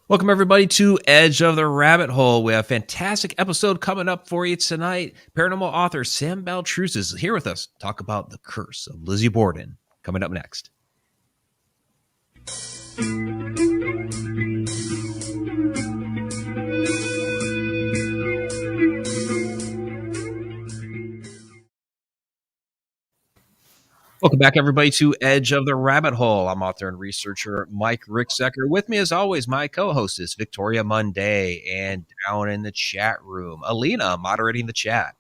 Welcome, everybody, to Edge of the Rabbit Hole. We have a fantastic episode coming up for you tonight. Paranormal author Sam Baltrusis is here with us to talk about the Curse of Lizzie Borden. Coming up next. Welcome back, everybody, to Edge of the Rabbit Hole. I'm author and researcher Mike Ricksecker. With me, as always, my co-host is Victoria Munday, and down in the chat room, Alina moderating the chat.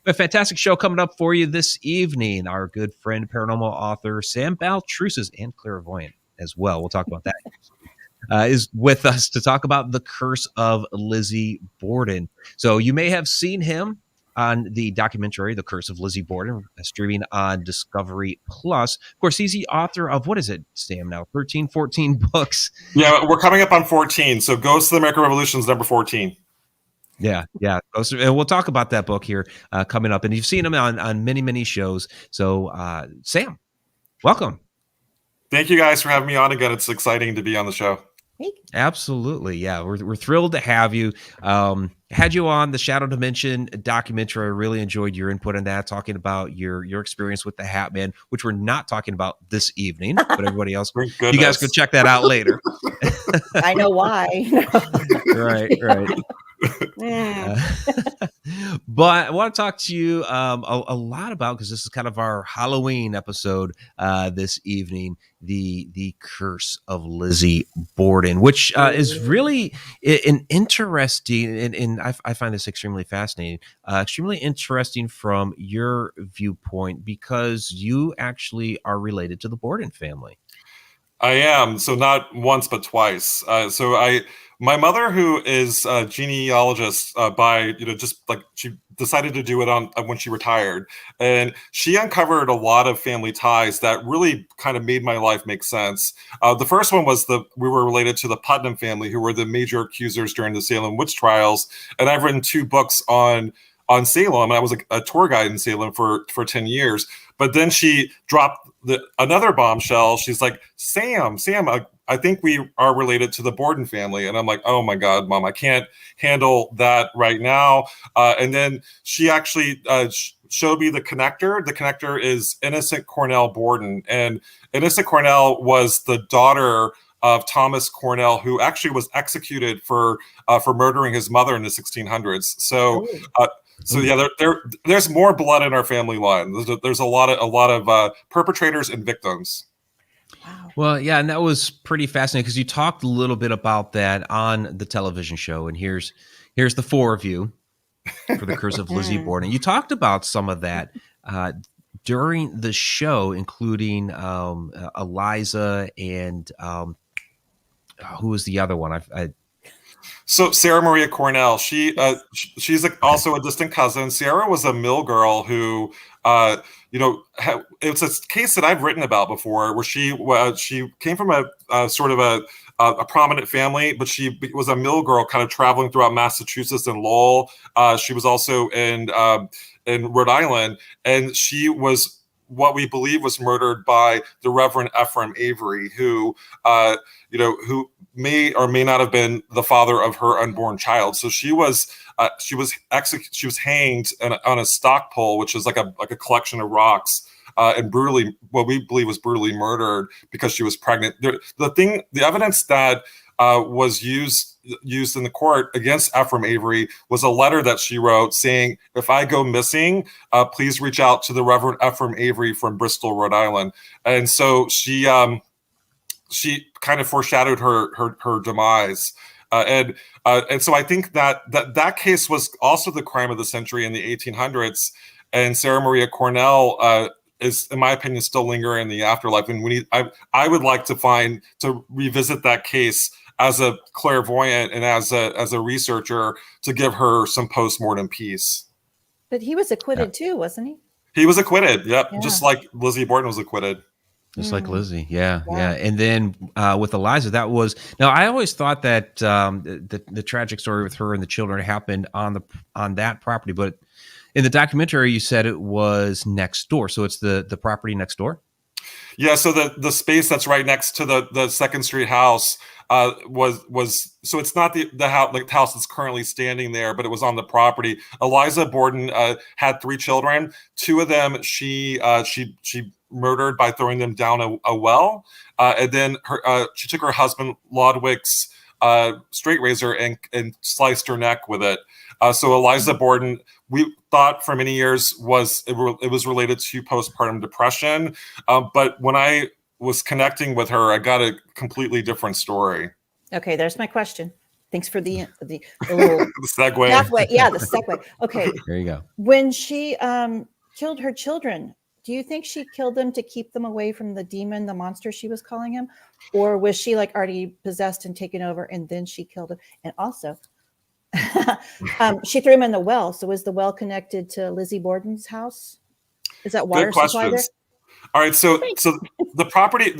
We have a fantastic show coming up for you this evening. Our good friend, paranormal author Sam Baltrusis, and clairvoyant as well. We'll talk about that. Is with us to talk about the Curse of Lizzie Borden. So you may have seen him on the documentary, The Curse of Lizzie Borden, streaming on Discovery Plus. Of course, he's the author of, what is it, Sam, now? 13, 14 books. Yeah, we're coming up on 14. So Ghosts of the American Revolution is number 14. Yeah. And we'll talk about that book here coming up. And you've seen him on many, many shows. So, Sam, welcome. Thank you guys for having me on again. It's exciting to be on the show. Absolutely. Yeah, we're thrilled to have you. Had you on the Shadow Dimension documentary. I really enjoyed your input on that, talking about your experience with the Hat Man, which we're not talking about this evening, but everybody else, you guys could check that out later. I know why. Right. But I want to talk to you a lot about, because this is kind of our Halloween episode this evening, the Curse of Lizzie Borden, which is really an interesting, and I find this extremely fascinating, extremely interesting from your viewpoint, because you actually are related to the Borden family. I am. So not once, but twice. My mother, who is a genealogist just like she decided to do it on when she retired, and she uncovered a lot of family ties that really kind of made my life make sense. The first one was we were related to the Putnam family, who were the major accusers during the Salem witch trials, and I've written 2 books on Salem, and I was a tour guide in Salem for 10 years. But then she dropped another bombshell. She's like, Sam, I think we are related to the Borden family. And I'm like, oh my God, Mom, I can't handle that right now. And then she actually showed me the connector. The connector is Innocent Cornell Borden. And Innocent Cornell was the daughter of Thomas Cornell, who actually was executed for murdering his mother in the 1600s. So yeah, there's more blood in our family line. There's a lot of perpetrators and victims. Wow. Well, yeah, and that was pretty fascinating, because you talked a little bit about that on the television show. And here's the 4 of you for the Curse of Lizzie Borden. You talked about some of that during the show, including Eliza and who was the other one? So Sarah Maria Cornell, she's also a distant cousin. Sarah was a mill girl who, it's a case that I've written about before, where she came from a sort of a prominent family, but she was a mill girl, kind of traveling throughout Massachusetts and Lowell. She was also in Rhode Island, and she was what we believe was murdered by the Reverend Ephraim Avery, who may or may not have been the father of her unborn child. So she was hanged on a stock pole, which is like a collection of rocks, and brutally, what we believe was brutally murdered because she was pregnant. The evidence that was used in the court against Ephraim Avery was a letter that she wrote saying, if I go missing, please reach out to the Reverend Ephraim Avery from Bristol, Rhode Island. And so she kind of foreshadowed her demise. And so I think that case was also the crime of the century in the 1800s. And Sarah Maria Cornell is, in my opinion, still lingering in the afterlife. And I would like to revisit that case as a clairvoyant and as a researcher, to give her some postmortem peace. But he was acquitted too, wasn't he? He was acquitted. Yep. Yeah. Just like Lizzie Borden was acquitted. Just like Lizzie. Yeah. And then with Eliza, that was, now I always thought that the tragic story with her and the children happened on that property, but in the documentary you said it was next door. So it's the property next door? Yeah, so the space that's right next to the Second Street house was so it's not the house, like the house that's currently standing there, but it was on the property. Eliza Borden had 3 children. 2 of them she murdered by throwing them down a well, and then she took her husband Lodwick's straight razor and sliced her neck with it. So Eliza Borden, we thought for many years it was related to postpartum depression, but when I was connecting with her, I got a completely different story. Okay, there's my question. Thanks for the little The segue. pathway. Yeah, the segue. Okay, There you go. when she killed her children, do you think she killed them to keep them away from the demon, the monster she was calling him, or was she like already possessed and taken over, and then she killed him? And also, she threw him in the well. So is the well connected to Lizzie Borden's house? Is that water supply there? All right, so the property,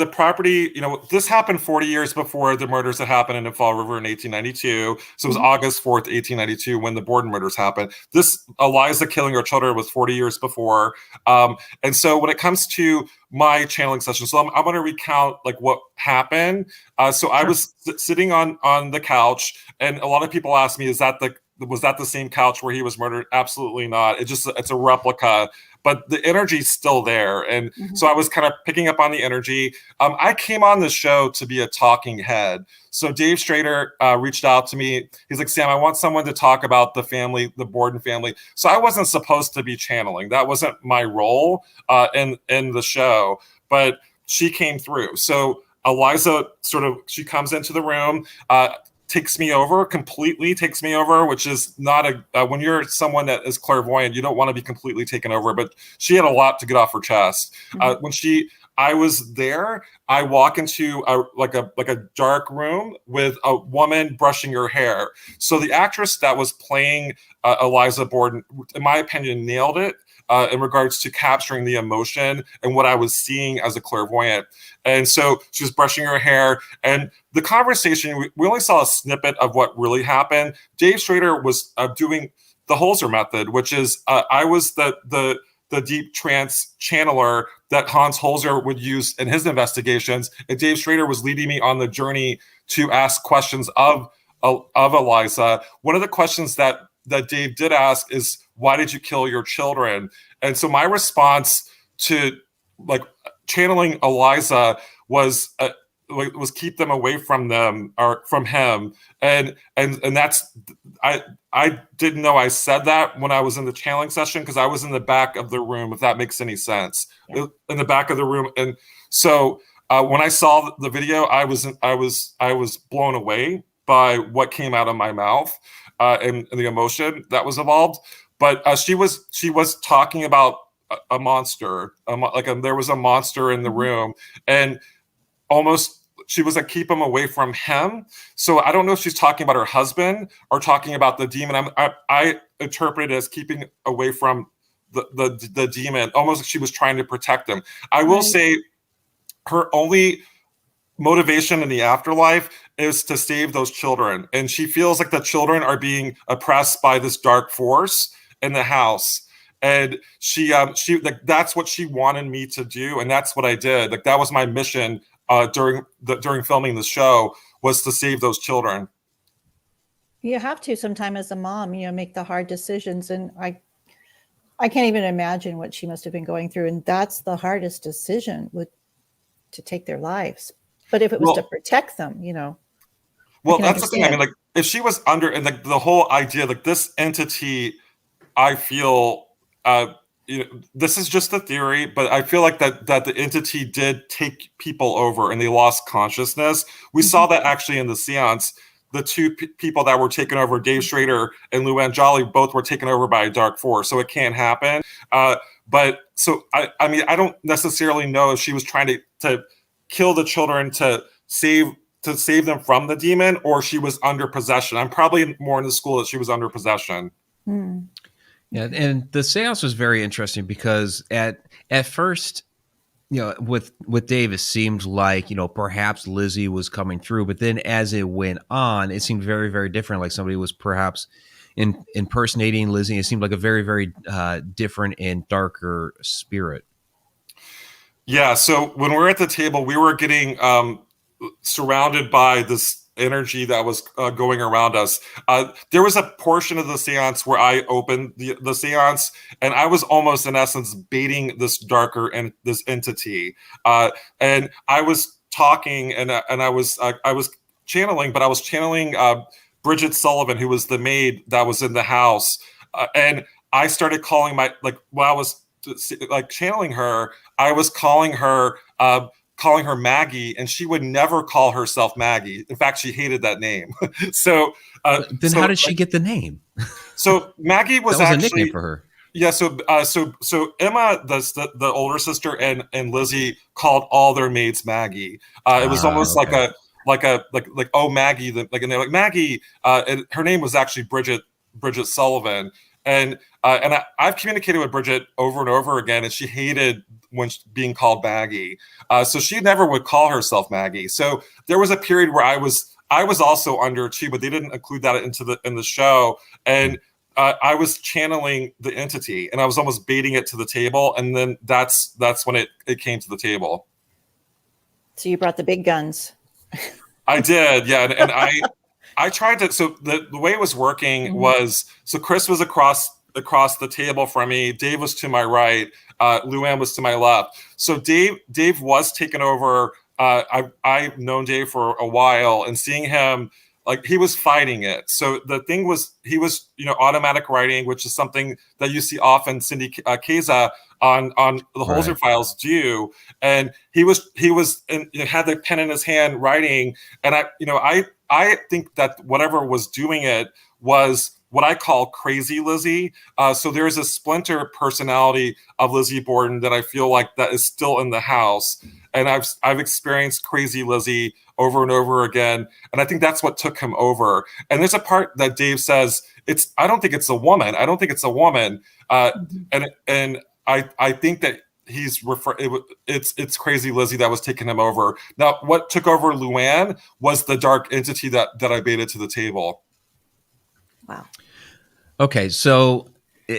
this happened 40 years before the murders that happened in Fall River in 1892. So it was August 4th, 1892, when the Borden murders happened. This Eliza killing her children was 40 years before. And so when it comes to my channeling session, so I'm going to recount like what happened. So I was sitting on the couch, and a lot of people ask me, was that the same couch where he was murdered? Absolutely not. It's a replica, but the energy's still there. And so I was kind of picking up on the energy. I came on the show to be a talking head. So Dave Strader reached out to me. He's like, Sam, I want someone to talk about the family, the Borden family. So I wasn't supposed to be channeling. That wasn't my role in the show, but she came through. So Eliza she comes into the room, completely takes me over, which is not when you're someone that is clairvoyant, you don't want to be completely taken over, but she had a lot to get off her chest. I was there, I walk into a dark room with a woman brushing her hair. So the actress that was playing Eliza Borden, in my opinion, nailed it. In regards to capturing the emotion and what I was seeing as a clairvoyant. And so she was brushing her hair, and the conversation, we only saw a snippet of what really happened. Dave Strader was doing the Holzer method, which is I was the deep trance channeler that Hans Holzer would use in his investigations. And Dave Strader was leading me on the journey to ask questions of Eliza. One of the questions that Dave did ask is, why did you kill your children? And so my response to like channeling Eliza was keep them away from them or from him. And that's, I didn't know I said that when I was in the channeling session, because I was in the back of the room, if that makes any sense. Yeah. In the back of the room. And so when I saw the video, I was blown away by what came out of my mouth. And the emotion that was involved, but she was talking about a monster, there was a monster in the room, and almost she was like, keep him away from him. So I don't know if she's talking about her husband or talking about the demon. I interpret it as keeping away from the demon, almost like she was trying to protect him. I will say her only motivation in the afterlife is to save those children, and she feels like the children are being oppressed by this dark force in the house, and she like that's what she wanted me to do, and that's what I did. Like that was my mission during filming the show, was to save those children. You have to sometime as a mom, make the hard decisions, and I can't even imagine what she must have been going through, and that's the hardest decision, to take their lives. But if it was to protect them, Well, that's the thing. I mean, like, if she was under, and like the whole idea, like this entity, I feel, this is just a theory, but I feel like that the entity did take people over and they lost consciousness. We saw that actually in the seance. The two people that were taken over, Dave Strader and Lou Jolly, both were taken over by a dark force. So it can happen. But so, I mean, I don't necessarily know if she was trying to kill the children to save them from the demon, or she was under possession. I'm probably more in the school that she was under possession. Yeah, and the seance was very interesting because at first, with Dave, it seemed like, perhaps Lizzie was coming through, but then as it went on, it seemed very, very different. Like somebody was perhaps impersonating Lizzie. It seemed like a very, very different and darker spirit. Yeah, so when we were at the table, we were getting surrounded by this energy that was going around us. There was a portion of the seance where I opened the seance, and I was almost, in essence, baiting this darker and this entity. And I was talking, and I was channeling, but I was channeling Bridget Sullivan, who was the maid that was in the house, and I started calling while I was like channeling her, I was calling her Maggie, and she would never call herself Maggie. In fact, she hated that name. so Then how did she get the name? So Maggie was, that was actually a nickname for her. Yeah, so Emma, the older sister, and Lizzie called all their maids Maggie. It was almost okay. like oh, Maggie, and they're like Maggie. And her name was actually Bridget Sullivan. And I've communicated with Bridget over and over again, and she hated when being called Maggie. So she never would call herself Maggie. So there was a period where I was also under too, but they didn't include that in the show. And I was channeling the entity, and I was almost baiting it to the table, and then that's when it came to the table. So you brought the big guns. I did, yeah, and I tried to. So the way it was working was, so Chris was across the table from me. Dave was to my right. Luann was to my left. So Dave was taken over. I've known Dave for a while, and seeing him, like, he was fighting it. So the thing was, he was, automatic writing, which is something that you see often Cindy Keza on the Holzer files do. And he was had the pen in his hand writing. And I think that whatever was doing it was what I call crazy Lizzie. So there's a splinter personality of Lizzie Borden that I feel like that is still in the house. And I've experienced crazy Lizzie over and over again. And I think that's what took him over. And there's a part that Dave says, I don't think it's a woman. I don't think it's a woman. And I think that it's crazy Lizzie that was taking him over. Now, what took over Luann was the dark entity that I baited to the table. Wow. Okay, so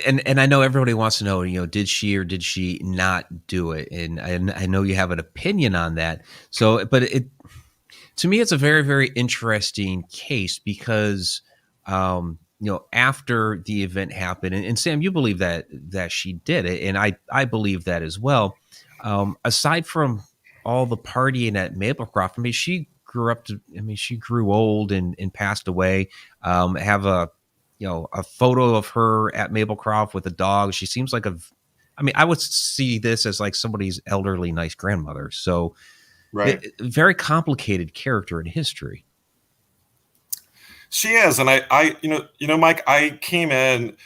and I know everybody wants to know, did she or did she not do it? And I know you have an opinion on that. So, but to me, it's a very, very interesting case because, after the event happened, and Sam, you believe that she did it, and I believe that as well. Aside from all the partying at Maplecroft, I mean, she grew old and passed away. Have a photo of her at Maplecroft with a dog. She seems like I would see this as like somebody's elderly, nice grandmother. So, right, very complicated character in history. She is, and I Mike, I came in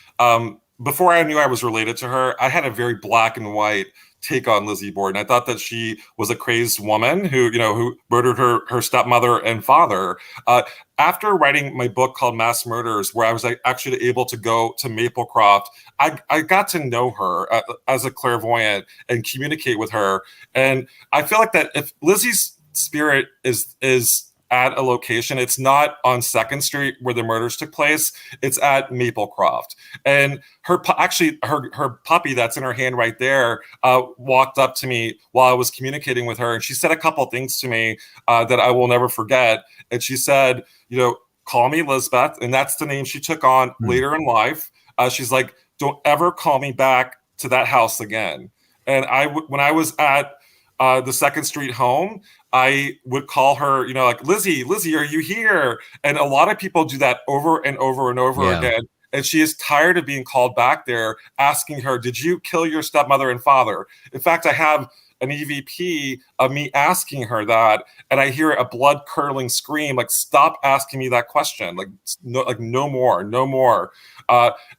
before I knew I was related to her. I had a very black and white take on Lizzie Borden. I thought that she was a crazy woman who murdered her stepmother and father. After writing my book called Mass Murders, where I was actually able to go to Maplecroft, I got to know her as a clairvoyant and communicate with her. And I feel like that if Lizzie's spirit is at a location, it's not on 2nd Street where the murders took place. It's at Maplecroft. And her puppy that's in her hand right there walked up to me while I was communicating with her, and she said a couple things to me that I will never forget. And she said, call me Elizabeth, and that's the name she took on later in life. She's like, don't ever call me back to that house again. And when I was at the 2nd Street home, I would call her, like, Lizzie, are you here? And a lot of people do that over and over and over again. And she is tired of being called back there, asking her, did you kill your stepmother and father? In fact, I have an EVP of me asking her that, and I hear a blood-curdling scream, like, stop asking me that question. No more.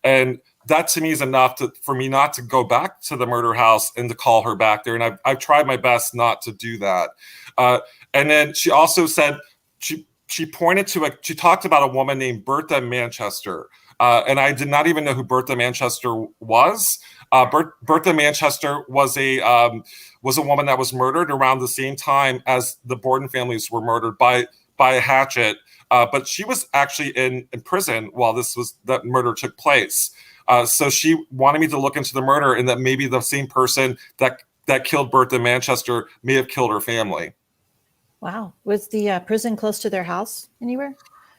And that to me is enough for me not to go back to the murder house and to call her back there. And I've tried my best not to do that. And then she also said, she pointed to she talked about a woman named Bertha Manchester. And I did not even know who Bertha Manchester was. Bertha Manchester was a woman that was murdered around the same time as the Borden families were murdered by a hatchet. But she was actually in prison while that murder took place. So she wanted me to look into the murder, and that maybe the same person that that killed Bertha Manchester may have killed her family. Wow. Was the prison close to their house anywhere?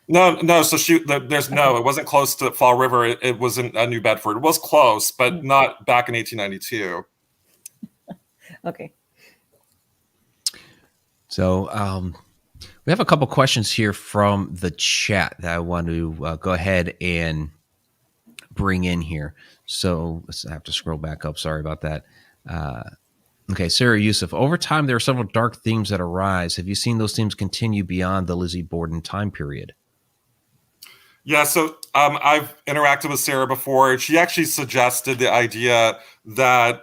No. So it wasn't close to Fall River. It was in New Bedford. It was close, but not back in 1892. Okay. So we have a couple questions here from the chat that I want to go ahead and bring in here. So I have to scroll back up. Sorry about that. Okay, Sarah Yusuf. Over time, there are several dark themes that arise. Have you seen those themes continue beyond the Lizzie Borden time period? Yeah, so I've interacted with Sarah before. She actually suggested the idea that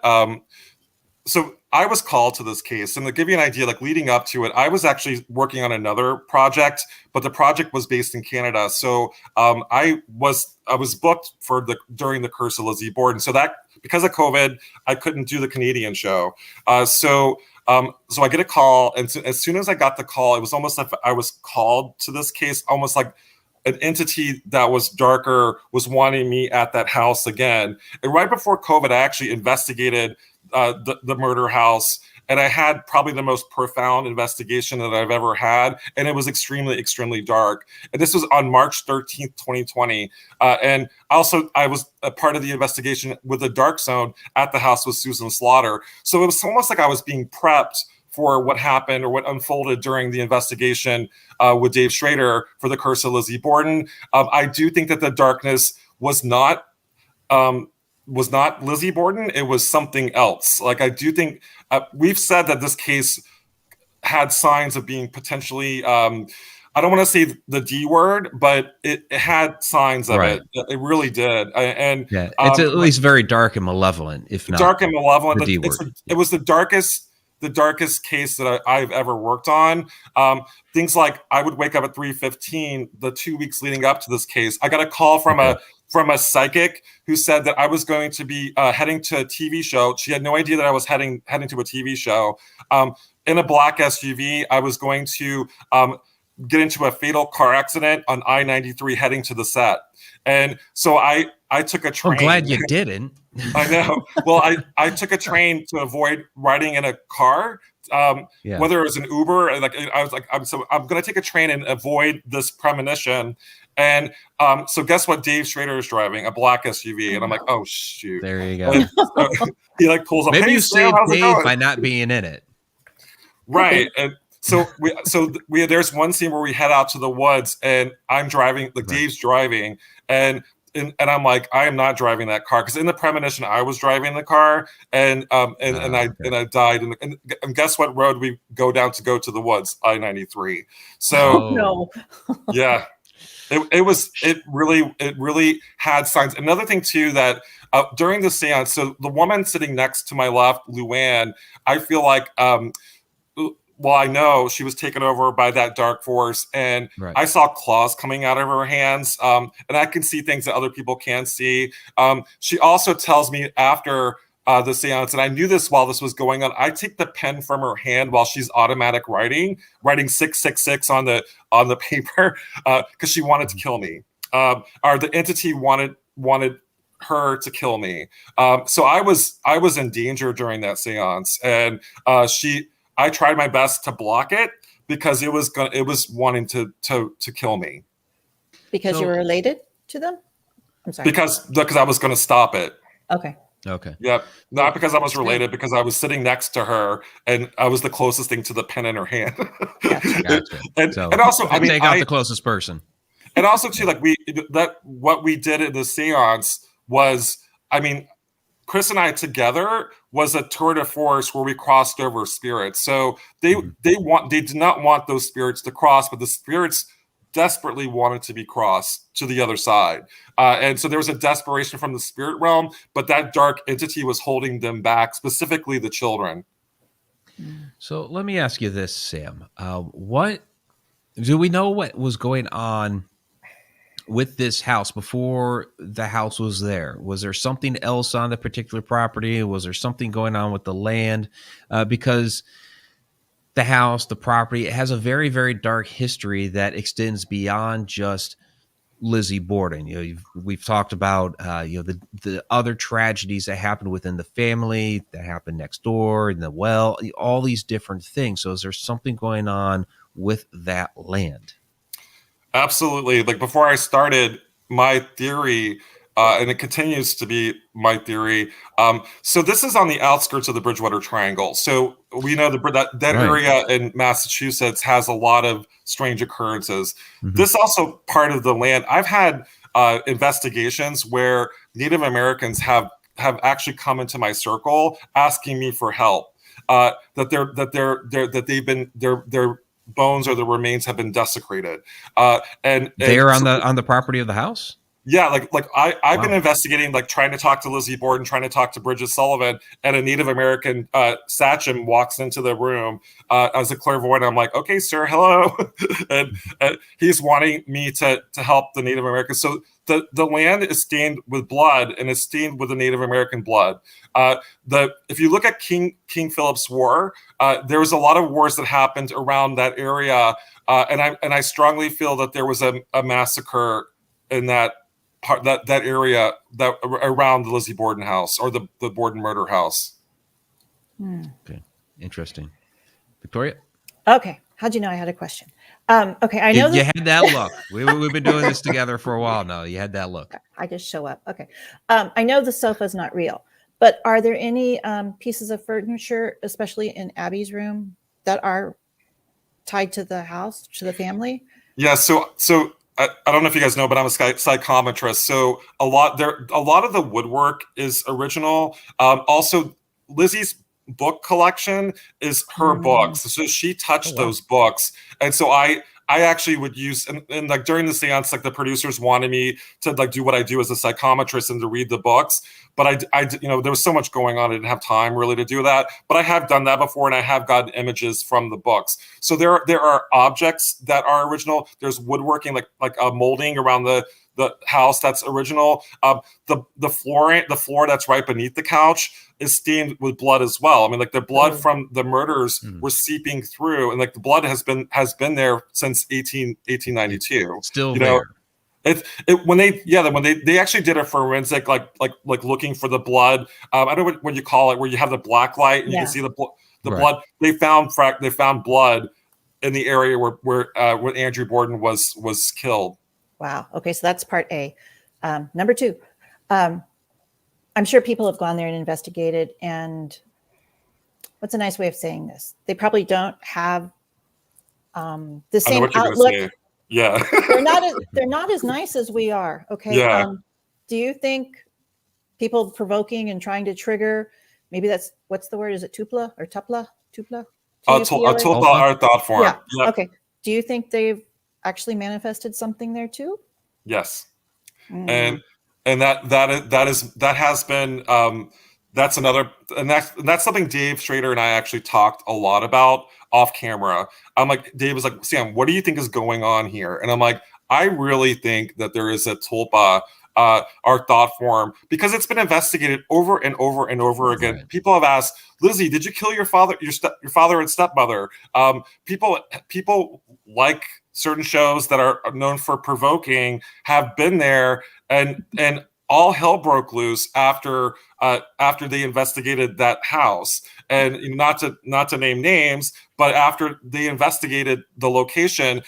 so I was called to this case, and to give you an idea, like leading up to it, I was actually working on another project, but the project was based in Canada. So I was booked during the Curse of Lizzie Borden. So that because of COVID, I couldn't do the Canadian show. So I get a call, and as soon as I got the call, it was almost like I was called to this case, almost like an entity that was darker was wanting me at that house again. And right before COVID, I actually investigated the murder house, and I had probably the most profound investigation that I've ever had, and it was extremely, extremely dark. And this was on March 13th, 2020. And also, I was a part of the investigation with the dark zone at the house with Susan Slaughter. So it was almost like I was being prepped for what happened or what unfolded during the investigation with Dave Schrader for the Curse of Lizzie Borden. I do think that the darkness was not Lizzie Borden. It was something else. Like, I do think we've said that this case had signs of being potentially, I don't want to say the D word, but it had signs of it. It really did. And yeah, it's at least very dark and malevolent, if not dark and malevolent. The D word. It was the darkest case that I've ever worked on. Things like I would wake up at 3:15 the 2 weeks leading up to this case. I got a call from a psychic who said that I was going to be heading to a TV show. She had no idea that I was heading to a TV show. In a black SUV, I was going to get into a fatal car accident on I-93 heading to the set. And so I took a train. I'm glad you didn't. I know. Well, I took a train to avoid riding in a car, whether it was an Uber. Like I was like, I'm going to take a train and avoid this premonition. And so guess what? Dave Schrader is driving a black SUV, and I'm like, oh shoot. There you go. So he like pulls up. Maybe hey, you Sam, saved Dave by not being in it. Right. And so we there's one scene where we head out to the woods, and I'm driving, like Dave's driving, and I'm like, I am not driving that car, because in the premonition I was driving the car, and I died. And guess what road we go down to go to the woods? I-93. So no. Yeah. It really had signs. Another thing too, that during the seance, so the woman sitting next to my left, Luann, I feel like well, I know she was taken over by that dark force, and I saw claws coming out of her hands, and I can see things that other people can't see. She also tells me after the seance, and I knew this while this was going on, I take the pen from her hand while she's automatic writing 666 on the paper, because she wanted to kill me, or the entity wanted her to kill me. So I was in danger during that seance, and I tried my best to block it, because it was wanting to kill me. Because you were related to them? I'm sorry. Because I was going to stop it. Okay. Yep. Not because I was related, because I was sitting next to her, and I was the closest thing to the pen in her hand. Gotcha. and also, I mean, take out the closest person. And also too, like what we did at the seance was, I mean, Chris and I together was a tour de force where we crossed over spirits. So they did not want those spirits to cross, but the spirits desperately wanted to be crossed to the other side. And so there was a desperation from the spirit realm, but that dark entity was holding them back, specifically the children. So let me ask you this, Sam. What do we know what was going on with this house before the house was there? Was there something else on the particular property? Was there something going on with the land? Because the house, the property, it has a very, very dark history that extends beyond just Lizzie Borden. We've talked about the other tragedies that happened within the family, that happened next door, in the well, all these different things. So is there something going on with that land? Absolutely. Like before I started, my theory, and it continues to be my theory. So this is on the outskirts of the Bridgewater Triangle. So we know that Right. area in Massachusetts has a lot of strange occurrences. Mhm. This also part of the land. I've had investigations where Native Americans have actually come into my circle asking me for help. Their bones or the remains have been desecrated. And They're on so, the property of the house? yeah, I've been Wow. investigating, like trying to talk to Lizzie Borden, trying to talk to Bridget Sullivan, and a Native American sachem walks into the room as a clairvoyant. I'm like, okay, sir, hello, and he's wanting me to help the Native Americans. So the land is stained with blood, and it's stained with the Native American blood. If you look at King Philip's War, there was a lot of wars that happened around that area, and I strongly feel that there was a massacre in that area that around the Lizzie Borden house, or the Borden murder house. Okay, interesting. Victoria? Okay. How'd you know I had a question? Okay, I know you had that look. We've been doing this together for a while now. You had that look. I just show up. Okay. I know the sofa's not real, but are there any pieces of furniture, especially in Abby's room, that are tied to the house, to the family? Yeah. So I don't know if you guys know, but I'm a psychometrist. So a lot of the woodwork is original. Also, Lizzie's book collection is her books, so she touched those books, and so I actually would use, and like during the seance, like the producers wanted me to like do what I do as a psychometrist and to read the books, but I there was so much going on, I didn't have time really to do that. But I have done that before, and I have gotten images from the books. So there are objects that are original. There's woodworking, like a molding around the house that's original. The floor that's right beneath the couch is stained with blood as well. I mean, like the blood from the murders was seeping through, and like the blood has been there since 1892. Still there. When they actually did a forensic like looking for the blood. I don't know what you call it, where you have the black light and you can see the blood. They found blood in the area where Andrew Borden was killed. Wow. Okay, so that's part A. Number two, I'm sure people have gone there and investigated, and what's a nice way of saying this? They probably don't have the same outlook. Yeah. they're not as nice as we are. Okay. Yeah. Do you think people provoking and trying to trigger, maybe that's, what's the word? Is it tupla or tupla? Tupla? Tulpa are thought form. Yeah. Yep. Okay. Do you think they've actually manifested something there too? Yes. And that has been that's another, and that's something Dave Schrader and I actually talked a lot about off camera. I'm like, Dave was like, Sam, what do you think is going on here? And I'm like, I really think that there is a tulpa, our thought form, because it's been investigated over and over and over again. Right. People have asked, Lizzie, did you kill your father and stepmother? People like certain shows that are known for provoking have been there, and all hell broke loose after they investigated that house. And not to name names, but after they investigated the location,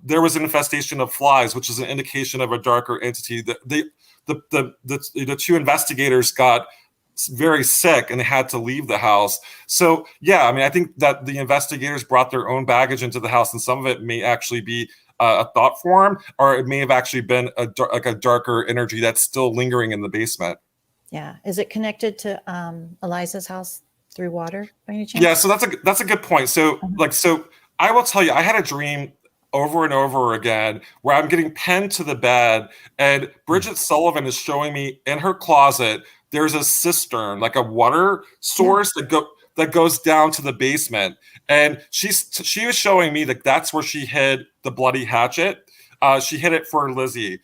there was an infestation of flies, which is an indication of a darker entity. The two investigators got very sick and they had to leave the house. So yeah, I mean, I think that the investigators brought their own baggage into the house, and some of it may actually be a thought form, or it may have actually been a darker energy that's still lingering in the basement. Yeah. Is it connected to Eliza's house through water by any chance? Yeah, so that's a good point. So so I will tell you, I had a dream over and over again where I'm getting pinned to the bed, and Bridget Sullivan is showing me in her closet there's a cistern, like a water source that goes down to the basement, and she was showing me that that's where she hid the bloody hatchet. She hid it for Lizzie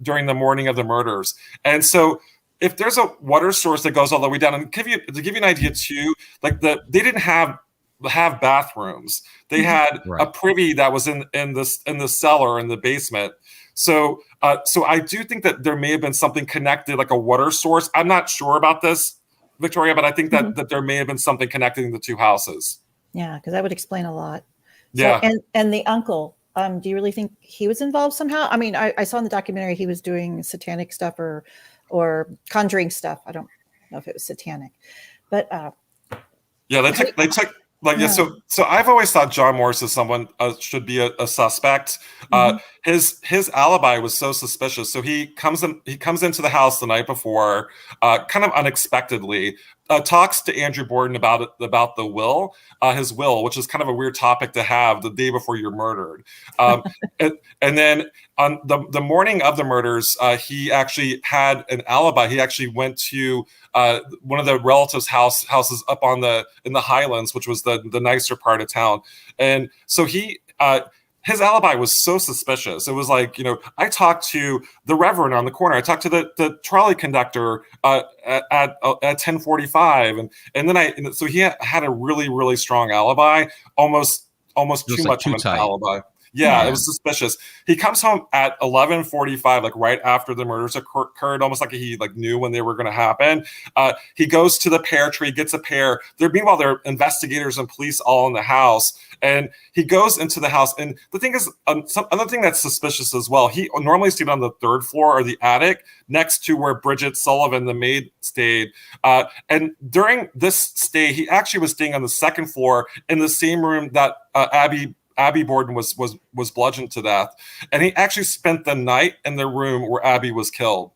during the morning of the murders. And so if there's a water source that goes all the way down, and to give you an idea too, like they didn't have have bathrooms. They had a privy that was in the cellar in the basement. So I do think that there may have been something connected, like a water source. I'm not sure about this, Victoria, but I think that there may have been something connecting the two houses. Yeah, because that would explain a lot. So, Yeah. And the uncle, do you really think he was involved somehow? I mean, I saw in the documentary he was doing satanic stuff or conjuring stuff. I don't know if it was satanic, but yeah, they took like yeah. So I've always thought John Morris is someone should be a suspect. His alibi was so suspicious. So he comes into the house the night before, kind of unexpectedly. Talks to Andrew Borden about the will, his will, which is kind of a weird topic to have the day before you're murdered. And then on the morning of the murders, he actually had an alibi. He actually went to one of the relatives' houses up in the Highlands, which was the nicer part of town. And so his alibi was so suspicious. It was like, I talked to the Reverend on the corner. I talked to the trolley conductor at 10:45, and then so he had a really, really strong alibi, almost too much of an alibi. Yeah, it was suspicious. He comes home at 11:45, like right after the murders occurred, almost like he knew when they were going to happen. He goes to the pear tree, gets a pear. Meanwhile, there are investigators and police all in the house, and he goes into the house. And the thing is, another thing that's suspicious as well. He normally stayed on the third floor or the attic, next to where Bridget Sullivan, the maid, stayed. And during this stay, he actually was staying on the second floor in the same room that Abby Borden was bludgeoned to death, and he actually spent the night in the room where Abby was killed.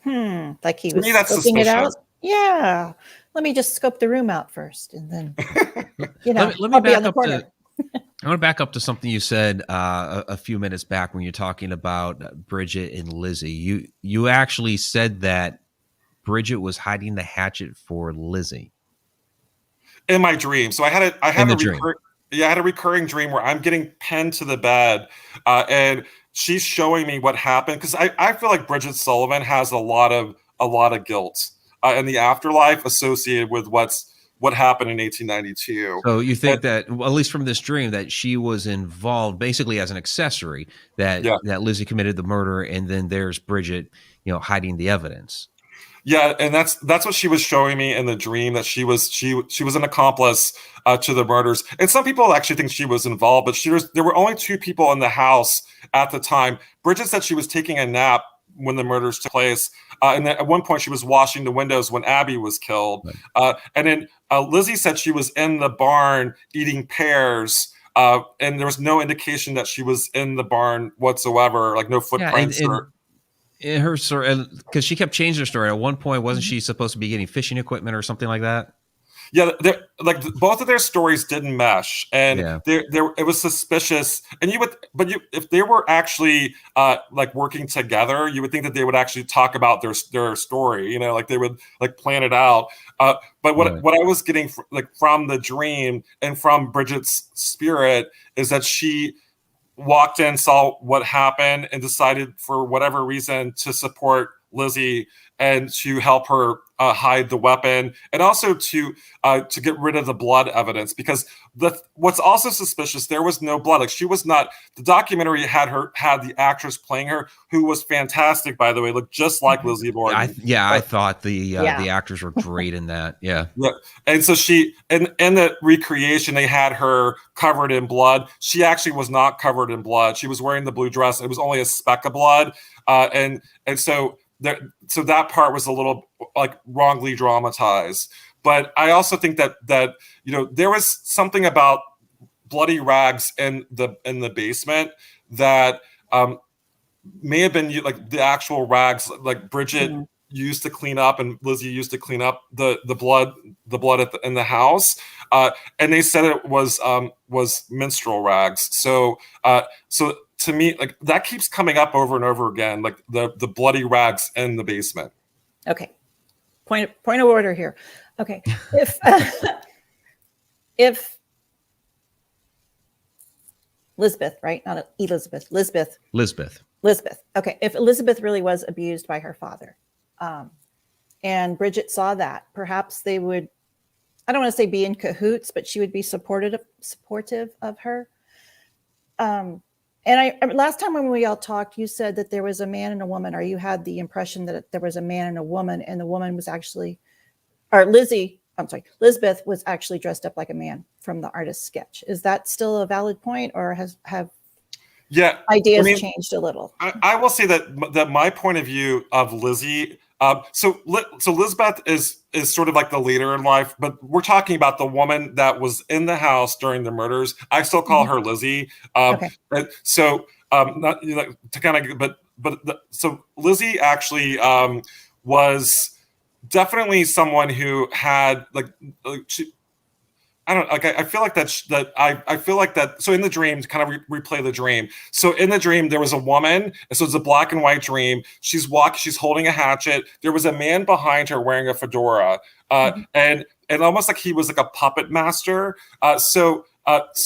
Like he was that's scoping suspicious. it out. Yeah, let me just scope the room out first, and then let me back up to. I want to back up to something you said a few minutes back when you're talking about Bridget and Lizzie. You actually said that Bridget was hiding the hatchet for Lizzie in my dream. So I had a recurring dream where I'm getting pinned to the bed, and she's showing me what happened, because I feel like Bridget Sullivan has a lot of guilt in the afterlife associated with what happened in 1892. So you think that, well, at least from this dream, that she was involved basically as an accessory, that Lizzie committed the murder, and then there's Bridget, hiding the evidence. Yeah, and that's what she was showing me in the dream, that she was an accomplice to the murders. And some people actually think she was involved, but there were only two people in the house at the time. Bridget said she was taking a nap when the murders took place, and then at one point she was washing the windows when Abby was killed. Right. And then Lizzie said she was in the barn eating pears. And there was no indication that she was in the barn whatsoever, like no footprints. In her story, because she kept changing her story. At one point, wasn't she supposed to be getting fishing equipment or something like that? Yeah, both of their stories didn't mesh, and it was suspicious. And if they were actually working together, you would think that they would actually talk about their story. They would plan it out. But what I was getting from the dream and from Bridget's spirit is that she walked in, saw what happened, and decided for whatever reason to support Lizzie and to help her hide the weapon, and also to get rid of the blood evidence. Because what's also suspicious, there was no blood. She was not. The documentary had the actress playing her, who was fantastic, by the way, looked just like Lizzie Borden. I thought the actors were great in that. Yeah. And so she, in the recreation, they had her covered in blood. She actually was not covered in blood. She was wearing the blue dress. It was only a speck of blood, and so. So that part was a little wrongly dramatized, but I also think that there was something about bloody rags in the basement that may have been the actual rags Bridget used to clean up and Lizzie used to clean up the blood in the house, and they said it was menstrual rags. So to me, that keeps coming up over and over again, the bloody rags in the basement. Okay. Point of order here. Okay. If Lisbeth, right? Not Elizabeth. Lisbeth. Okay. If Elizabeth really was abused by her father, and Bridget saw that, perhaps they would I don't want to say be in cahoots, but she would be supportive of her. And I last time when we all talked, you said that there was a man and a woman, or you had the impression that there was a man and a woman, and the woman was actually, or Lisbeth was actually dressed up like a man from the artist's sketch. Is that still a valid point, or have ideas changed a little? I will say that my point of view of Lizzie. So Lisbeth is sort of like the leader in life, but we're talking about the woman that was in the house during the murders. I still call her Lizzie. Okay. So not to kind of, so Lizzie actually was definitely someone who had she. I don't like. I feel like I feel like that. So in the dream, to kind of replay the dream. So in the dream, there was a woman. So it's a black and white dream. She's She's holding a hatchet. There was a man behind her wearing a fedora, and almost like he was like a puppet master. What was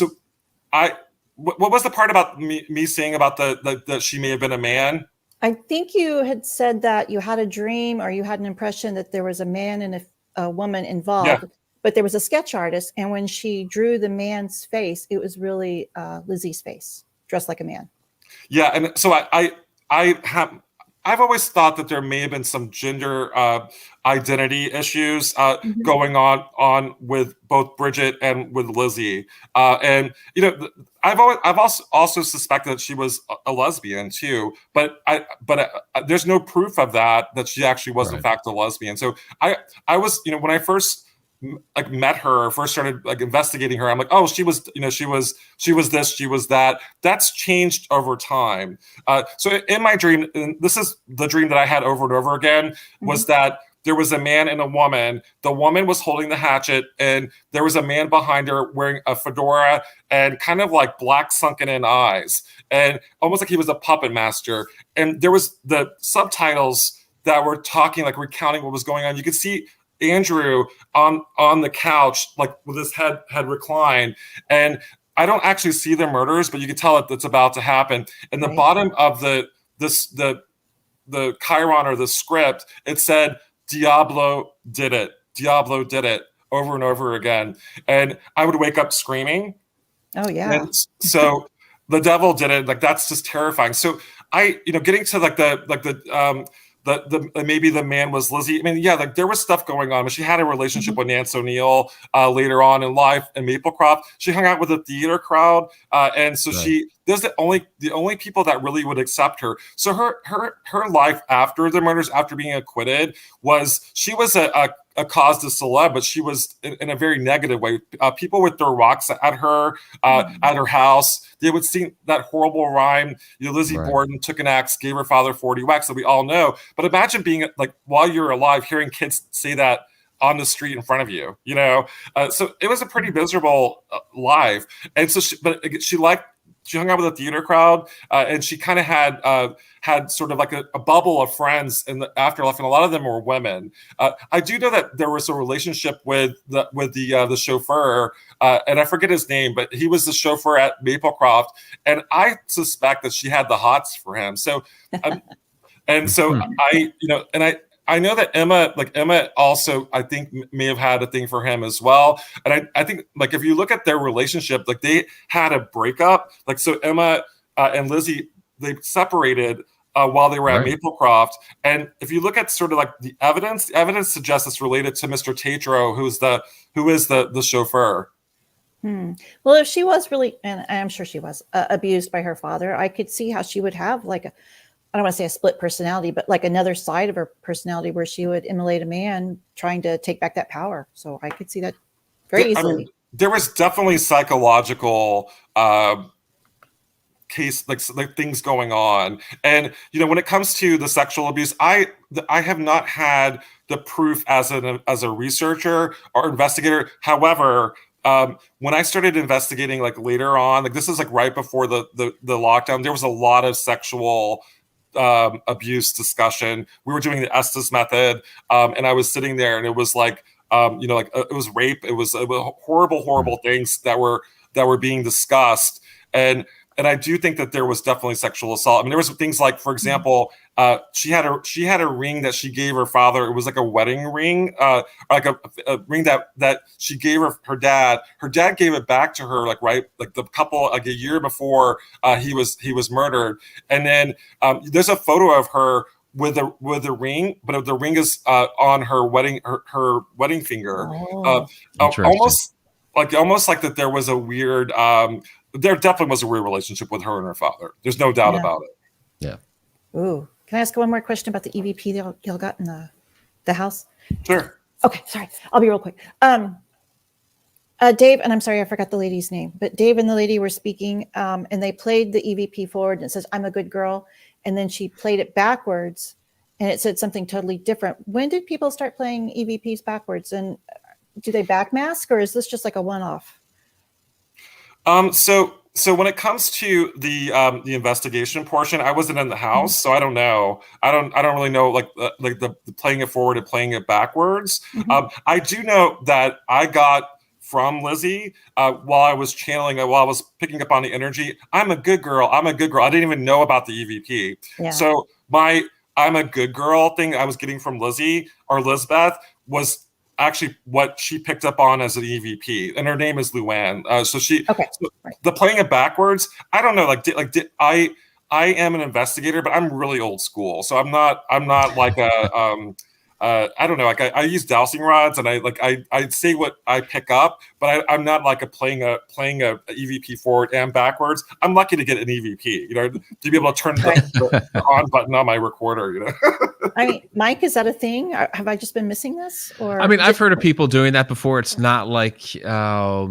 the part about me saying about that she may have been a man? I think you had said that you had a dream, or you had an impression that there was a man and a woman involved. Yeah. But there was a sketch artist, and when she drew the man's face, it was really Lizzie's face, dressed like a man. Yeah, and so I've always thought that there may have been some gender identity issues going on with both Bridget and with Lizzie, and I've also suspected that she was a lesbian too, but there's no proof of that she actually was in fact a lesbian. So I was when I first met her or first started investigating her, I'm like, oh, she was this, she was that. That's changed over time. So in my dream, and this is the dream that I had over and over again, was that there was a man and a woman. The woman was holding the hatchet, and there was a man behind her wearing a fedora and kind of like black sunken in eyes, and almost like he was a puppet master. And there was the subtitles that were talking, recounting what was going on. You could see Andrew on the couch, with his head reclined, and I don't actually see the murders, but you can tell it's about to happen. In the bottom of the chyron or the script, it said Diablo did it over and over again, and I would wake up screaming. Oh yeah. And so the devil did it. That's just terrifying. So I, getting to maybe the man was Lizzie. I mean, yeah, there was stuff going on, but she had a relationship with Nance O'Neill later on in life in Maplecroft. She hung out with the theater crowd, and so there's the only people that really would accept her. So her life after the murders, after being acquitted, she was a cause to celeb, but she was in a very negative way. People would throw rocks at her at her house. They would sing that horrible rhyme. Lizzie Borden took an axe, gave her father 40 whacks, that we all know. But imagine being while you're alive, hearing kids say that on the street in front of you. So it was a pretty miserable life. And so, she hung out with a theater crowd, and she kind of had sort of a bubble of friends in the afterlife, and a lot of them were women. I do know that there was a relationship with the chauffeur, and I forget his name, but he was the chauffeur at Maplecroft, and I suspect that she had the hots for him. So, I know that Emma also, I think, may have had a thing for him as well. And I think if you look at their relationship, they had a breakup. So Emma and Lizzie, they separated while they were at Maplecroft. And if you look at sort of the evidence suggests it's related to Mr. Tatro, who is the chauffeur. Well, if she was really, and I'm sure she was abused by her father, I could see how she would have I don't want to say a split personality, but another side of her personality where she would immolate a man trying to take back that power. So I could see that very easily. I mean, there was definitely psychological case, things going on. And, when it comes to the sexual abuse, I have not had the proof as a researcher or investigator. However, when I started investigating later on, this is right before the lockdown, there was a lot of sexual abuse discussion. We were doing the Estes method, and I was sitting there, and it was it was rape. It was horrible things that were being discussed. And I do think that there was definitely sexual assault. I mean, there was things like, for example, she had a ring that she gave her father. It was like a wedding ring, like a ring that she gave her dad. Her dad gave it back to her, like the couple, like a year before he was murdered. And then there's a photo of her with a ring, but the ring is on her wedding finger. Almost like that. There was a weird. There definitely was a weird relationship with her and her father. There's no doubt about it. Yeah. Ooh, can I ask one more question about the EVP that y'all got in the house? Sure. Okay, sorry. I'll be real quick. Dave, and I'm sorry, I forgot the lady's name, but Dave and the lady were speaking, and they played the EVP forward, and it says, "I'm a good girl." And then she played it backwards, and it said something totally different. When did people start playing EVPs backwards? And do they backmask, or is this just like a one-off? So when it comes to the investigation portion, I wasn't in the house, so I don't know. I don't really know like the playing it forward and playing it backwards. I do know that I got from Lizzie while I was channeling, while I was picking up on the energy. I'm a good girl. I'm a good girl. I didn't even know about the EVP. Yeah. So my "I'm a good girl" thing I was getting from Lizzie or Lizbeth was actually what she picked up on as an EVP, and her name is Luann. So the playing it backwards, I don't know. I am an investigator, but I'm really old school. So I'm not like a I don't know. Like I use dowsing rods, and I say what I pick up, but I'm not like playing a EVP forward and backwards. I'm lucky to get an EVP, to be able to turn the on button on my recorder. I mean, Mike, is that a thing? Have I just been missing this? Or I mean, I've heard of people doing that before. It's not like not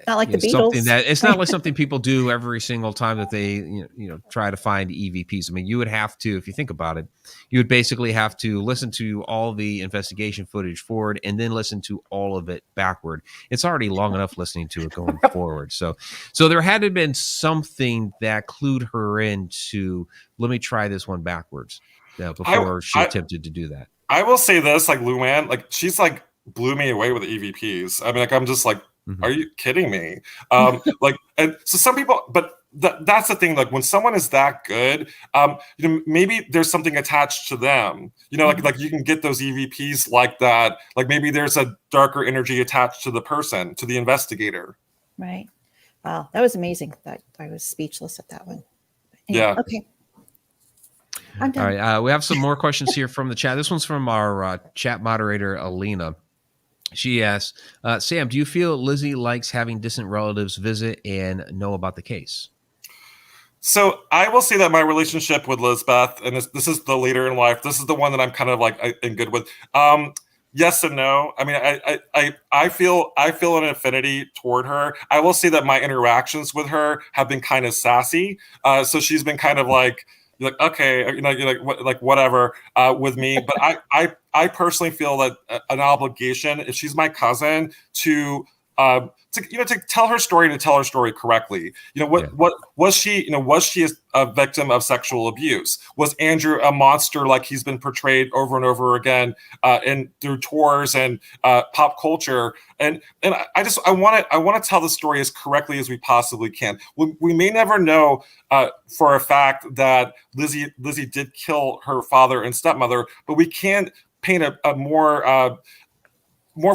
like the Beatles. It's not like something people do every single time that they try to find EVPs. I mean, you would have to, if you think about it, you would basically have to listen to all the investigation footage forward and then listen to all of it backward. It's already long enough listening to it going forward. So there had to have been something that clued her into, let me try this one backwards before she attempted to do that. I will say this, like Luann, like she's like blew me away with the EVPs. I mean, like I'm just like, are you kidding me? And so some people, but that's the thing. Like when someone is that good, maybe there's something attached to them. Like you can get those EVPs like that. Like maybe there's a darker energy attached to the person, to the investigator. Right. Wow, that was amazing. That I was speechless at that one. Anyway, yeah. Okay. I'm done. All right. We have some more questions here from the chat. This one's from our chat moderator, Alina. She asks, Sam, do you feel Lizzie likes having distant relatives visit and know about the case? So I will say that my relationship with Lizbeth, and this is the later in life, this is the one that I'm kind of like in good with. Yes and no. I mean, I feel an affinity toward her. I will say that my interactions with her have been kind of sassy. So she's been kind of like okay, you're like whatever with me. But I personally feel that an obligation, if she's my cousin, to tell her story and to tell her story correctly. What was she? Was she a victim of sexual abuse? Was Andrew a monster like he's been portrayed over and over again and through tours and pop culture? And I want to tell the story as correctly as we possibly can. We may never know for a fact that Lizzie did kill her father and stepmother, but we can paint a more of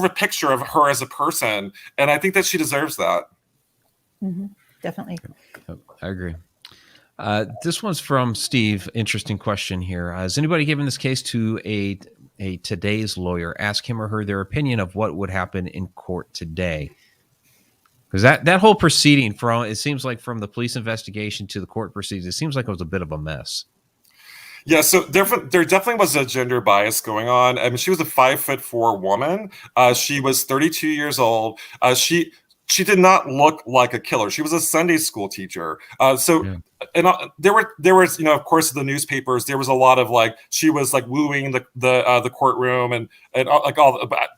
a picture of her as a person, and I think that she deserves that. Mm-hmm. Definitely. I agree. This one's from Steve. Interesting question here. Has anybody given this case to a today's lawyer? Ask him or her their opinion of what would happen in court today. Because that whole proceeding, it seems like from the police investigation to the court proceedings, it seems like it was a bit of a mess. Yeah, so there definitely was a gender bias going on. I mean, she was a 5'4" woman. She was 32 years old. She did not look like a killer. She was a Sunday school teacher. And there was of course the newspapers. There was a lot of like she was like wooing the courtroom and like all. But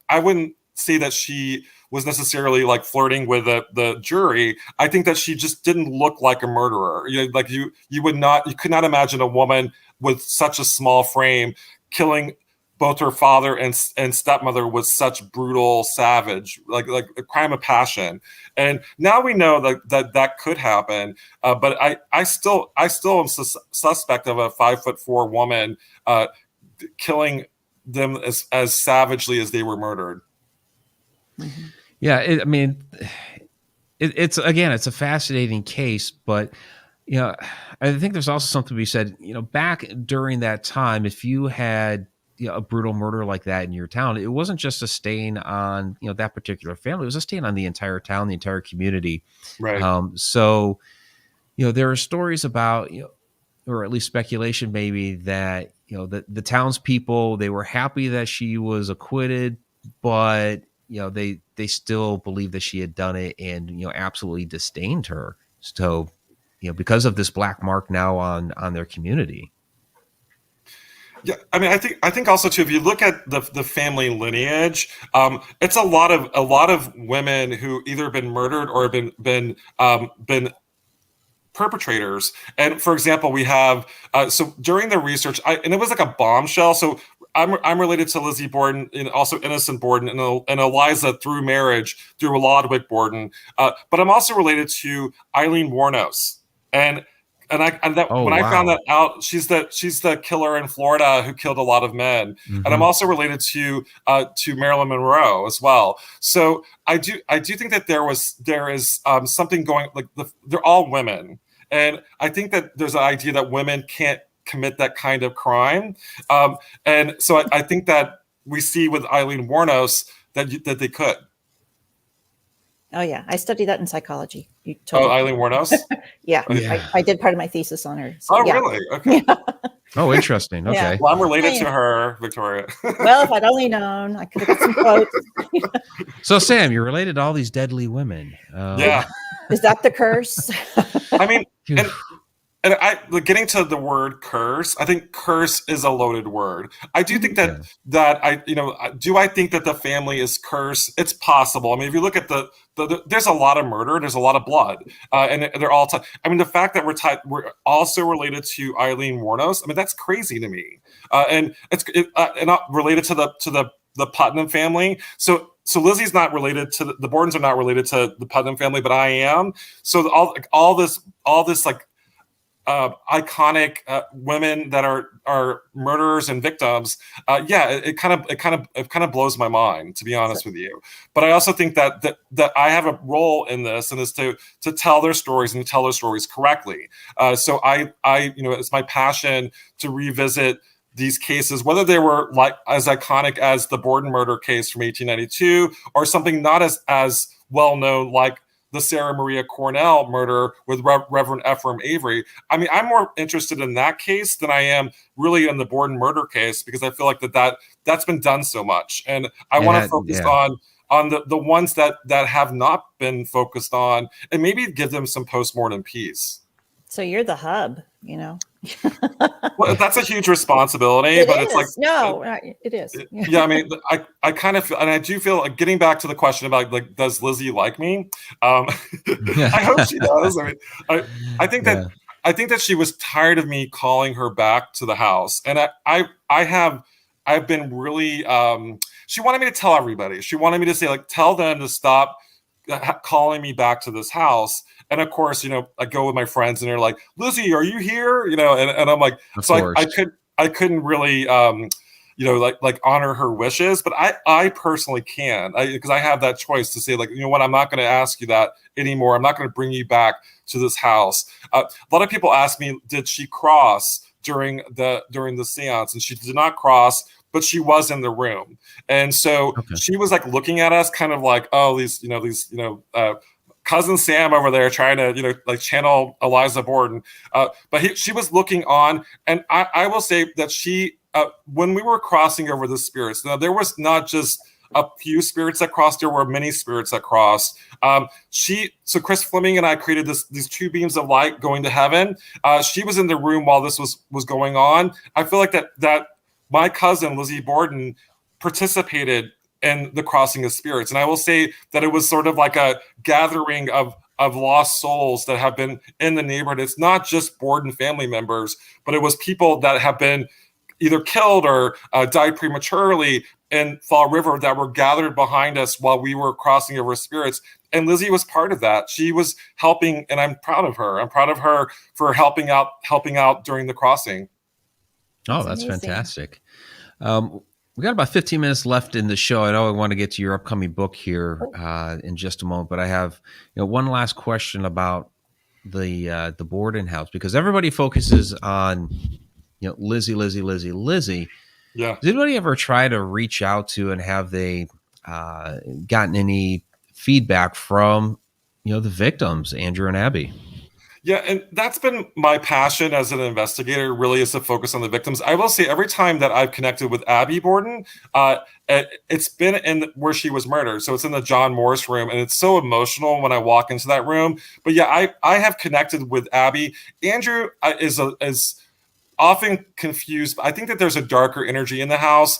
I wouldn't say that she was necessarily like flirting with the jury. I think that she just didn't look like a murderer. You could not imagine a woman with such a small frame killing both her father and stepmother was such brutal savage, like a crime of passion. And now we know that could happen. But I still am suspect of a 5'4" woman killing them as savagely as they were murdered. Yeah, it's a fascinating case, but I think there's also something to be said. Back during that time, if you had a brutal murder like that in your town, it wasn't just a stain on that particular family; it was a stain on the entire town, the entire community. Right. So there are stories about or at least speculation maybe that the townspeople, they were happy that she was acquitted, but they still believed that she had done it and absolutely disdained her. So because of this black mark now on their community. Yeah, I think also too, if you look at the family lineage, it's a lot of women who either been murdered or been perpetrators. And for example, we have so during the research, and it was like a bombshell. So I'm related to Lizzie Borden and also Innocent Borden and Eliza through marriage through Lodwick Borden, but I'm also related to Eileen Wuornos. And I found that out, she's the killer in Florida who killed a lot of men, and I'm also related to Marilyn Monroe as well. So I do think that there is something going, like they're all women, and I think that there's an idea that women can't commit that kind of crime, and so I think that we see with Eileen Wuornos that they could. Oh yeah, I studied that in psychology. Eileen Wuornos? Yeah. I did part of my thesis on her. So, really? Okay. Yeah. Oh, interesting. Okay. Yeah. Well, I'm related to her, Victoria. Well, if I'd only known, I could have got some quotes. So, Sam, you're related to all these deadly women. Yeah. Is that the curse? I mean, and getting to the word curse, I think curse is a loaded word. I do think that do I think that the family is cursed? It's possible. I mean, if you look at the there's a lot of murder, there's a lot of blood, and they're all. I mean, the fact that we're also related to Eileen Wuornos, I mean, that's crazy to me. And and not related to the Putnam family. So Lizzie's not related to the Bordens are not related to the Putnam family, but I am. So all this like iconic women that are murderers and victims. It kind of blows my mind, to be honest with you. But I also think that I have a role in this, and is to tell their stories and to tell their stories correctly. So I it's my passion to revisit these cases, whether they were like as iconic as the Borden murder case from 1892 or something not as well known like the Sarah Maria Cornell murder with Reverend Ephraim Avery. I mean, I'm more interested in that case than I am really in the Borden murder case, because I feel like that's been done so much. And I want to focus on the ones that have not been focused on, and maybe give them some postmortem peace. So you're the hub, Well, that's a huge responsibility, it's like it is. Yeah, I mean, I kind of feel, and I do feel like getting back to the question about like, does Lizzie like me? I hope she does. I mean, I think that she was tired of me calling her back to the house, and I've been really. She wanted me to tell everybody. She wanted me to say, like, tell them to stop calling me back to this house. And of course, I go with my friends and they're like, Lizzie, are you here? And I'm like, I couldn't really, like honor her wishes, but I personally can, because I have that choice to say, like, you know what, I'm not going to ask you that anymore. I'm not going to bring you back to this house. A lot of people ask me, did she cross during the seance? And she did not cross, but she was in the room. And so she was like looking at us kind of like, oh, these cousin Sam over there trying to, like channel Eliza Borden. But she was looking on. And I will say that she, when we were crossing over the spirits, now there was not just a few spirits that crossed, there were many spirits that crossed. So Chris Fleming and I created these two beams of light going to heaven. She was in the room while this was going on. I feel like that my cousin, Lizzie Borden, participated in the crossing of spirits. And I will say that it was sort of like a gathering of lost souls that have been in the neighborhood. It's not just Borden family members, but it was people that have been either killed or died prematurely in Fall River that were gathered behind us while we were crossing over spirits. And Lizzie was part of that. She was helping, and I'm proud of her. I'm proud of her for helping out during the crossing. Oh, that's fantastic. We got about 15 minutes left in the show. I know I want to get to your upcoming book here in just a moment, but I have one last question about the Borden house, because everybody focuses on Lizzie. Yeah. Did anybody ever try to reach out to, and have they gotten any feedback from the victims, Andrew and Abby? Yeah, and that's been my passion as an investigator, really, is to focus on the victims. I will say every time that I've connected with Abby Borden, it's been in where she was murdered. So it's in the John Morris room, and it's so emotional when I walk into that room. But yeah, I have connected with Abby. Andrew is often confused. I think that there's a darker energy in the house.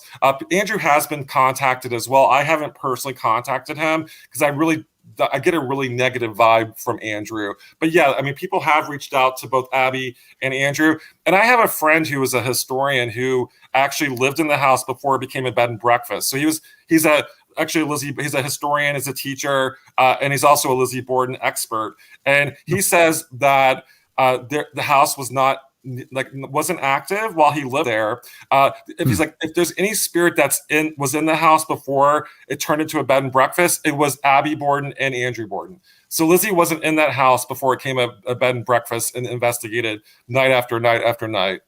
Andrew has been contacted as well. I haven't personally contacted him because I get a really negative vibe from Andrew. But yeah, I mean, people have reached out to both Abby and Andrew. And I have a friend who is a historian who actually lived in the house before it became a bed and breakfast. So he's a historian, he's a teacher, and he's also a Lizzie Borden expert. And he says that the house wasn't active while he lived there. If there's any spirit was in the house before it turned into a bed and breakfast, it was Abby Borden and Andrew Borden. So Lizzie wasn't in that house before it came a bed and breakfast and investigated night after night after night.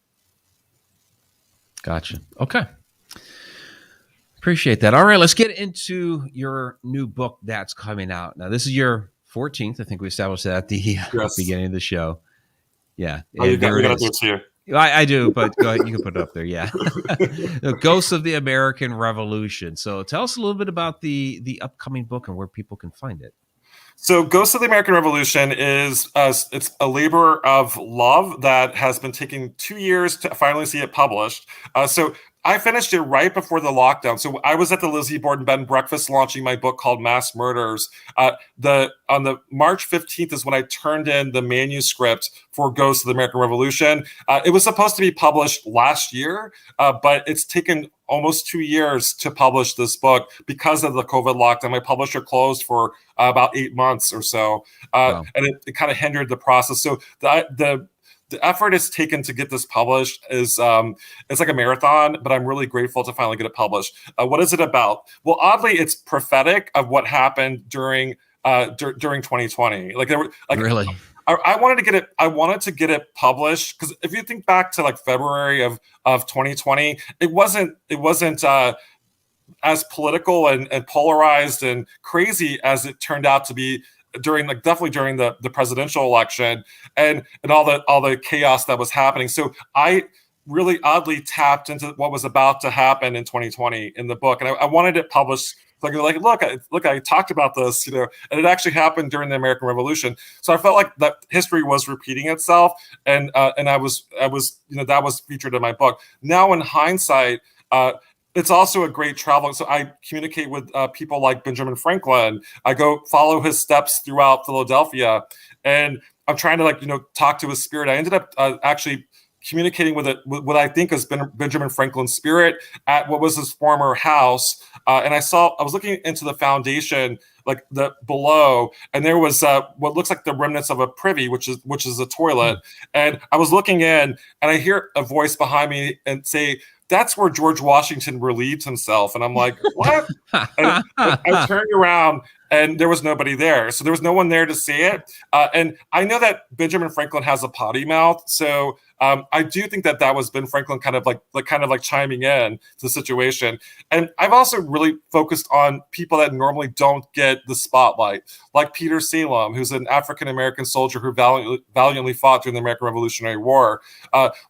Gotcha. Okay. Appreciate that. All right, let's get into your new book that's coming out. Now, this is your 14th. I think we established that at the beginning of the show. Yeah. Oh, you got to do it here. I do, but go ahead. You can put it up there. Yeah. The Ghosts of the American Revolution. So tell us a little bit about the upcoming book and where people can find it. So Ghosts of the American Revolution is it's a labor of love that has been taking 2 years to finally see it published. So I finished it right before the lockdown. So I was at the Lizzie Borden Bed and Breakfast launching my book called Mass Murders. On the March 15th is when I turned in the manuscript for Ghosts of the American Revolution. It was supposed to be published last year, but it's taken almost 2 years to publish this book because of the COVID lockdown. My publisher closed for about 8 months or so, wow. And it kind of hindered the process. So the effort it's taken to get this published is it's like a marathon, but I'm really grateful to finally get it published. What is it about? Well, oddly, it's prophetic of what happened during 2020. Really. I wanted to get it published because if you think back to February of 2020, it wasn't as political and polarized and crazy as it turned out to be definitely during the presidential election and all the chaos that was happening. So I really oddly tapped into what was about to happen in 2020 in the book, and I wanted it published. Look, I talked about this, and it actually happened during the American Revolution. So I felt like that history was repeating itself, and that was featured in my book. Now in hindsight, it's also a great travel. So I communicate with people like Benjamin Franklin. I go follow his steps throughout Philadelphia, and I'm trying to talk to his spirit. I ended up actually communicating with what I think has been Benjamin Franklin's spirit at what was his former house. And I was looking into the foundation, below, and there was what looks like the remnants of a privy, which is a toilet. And I was looking in, and I hear a voice behind me and say, "That's where George Washington relieved himself." And I'm like, what? And I turned around, and there was nobody there. So there was no one there to see it. And I know that Benjamin Franklin has a potty mouth. So I do think that was Ben Franklin kind of chiming in to the situation. And I've also really focused on people that normally don't get the spotlight, like Peter Salem, who's an African-American soldier who valiantly fought during the American Revolutionary War,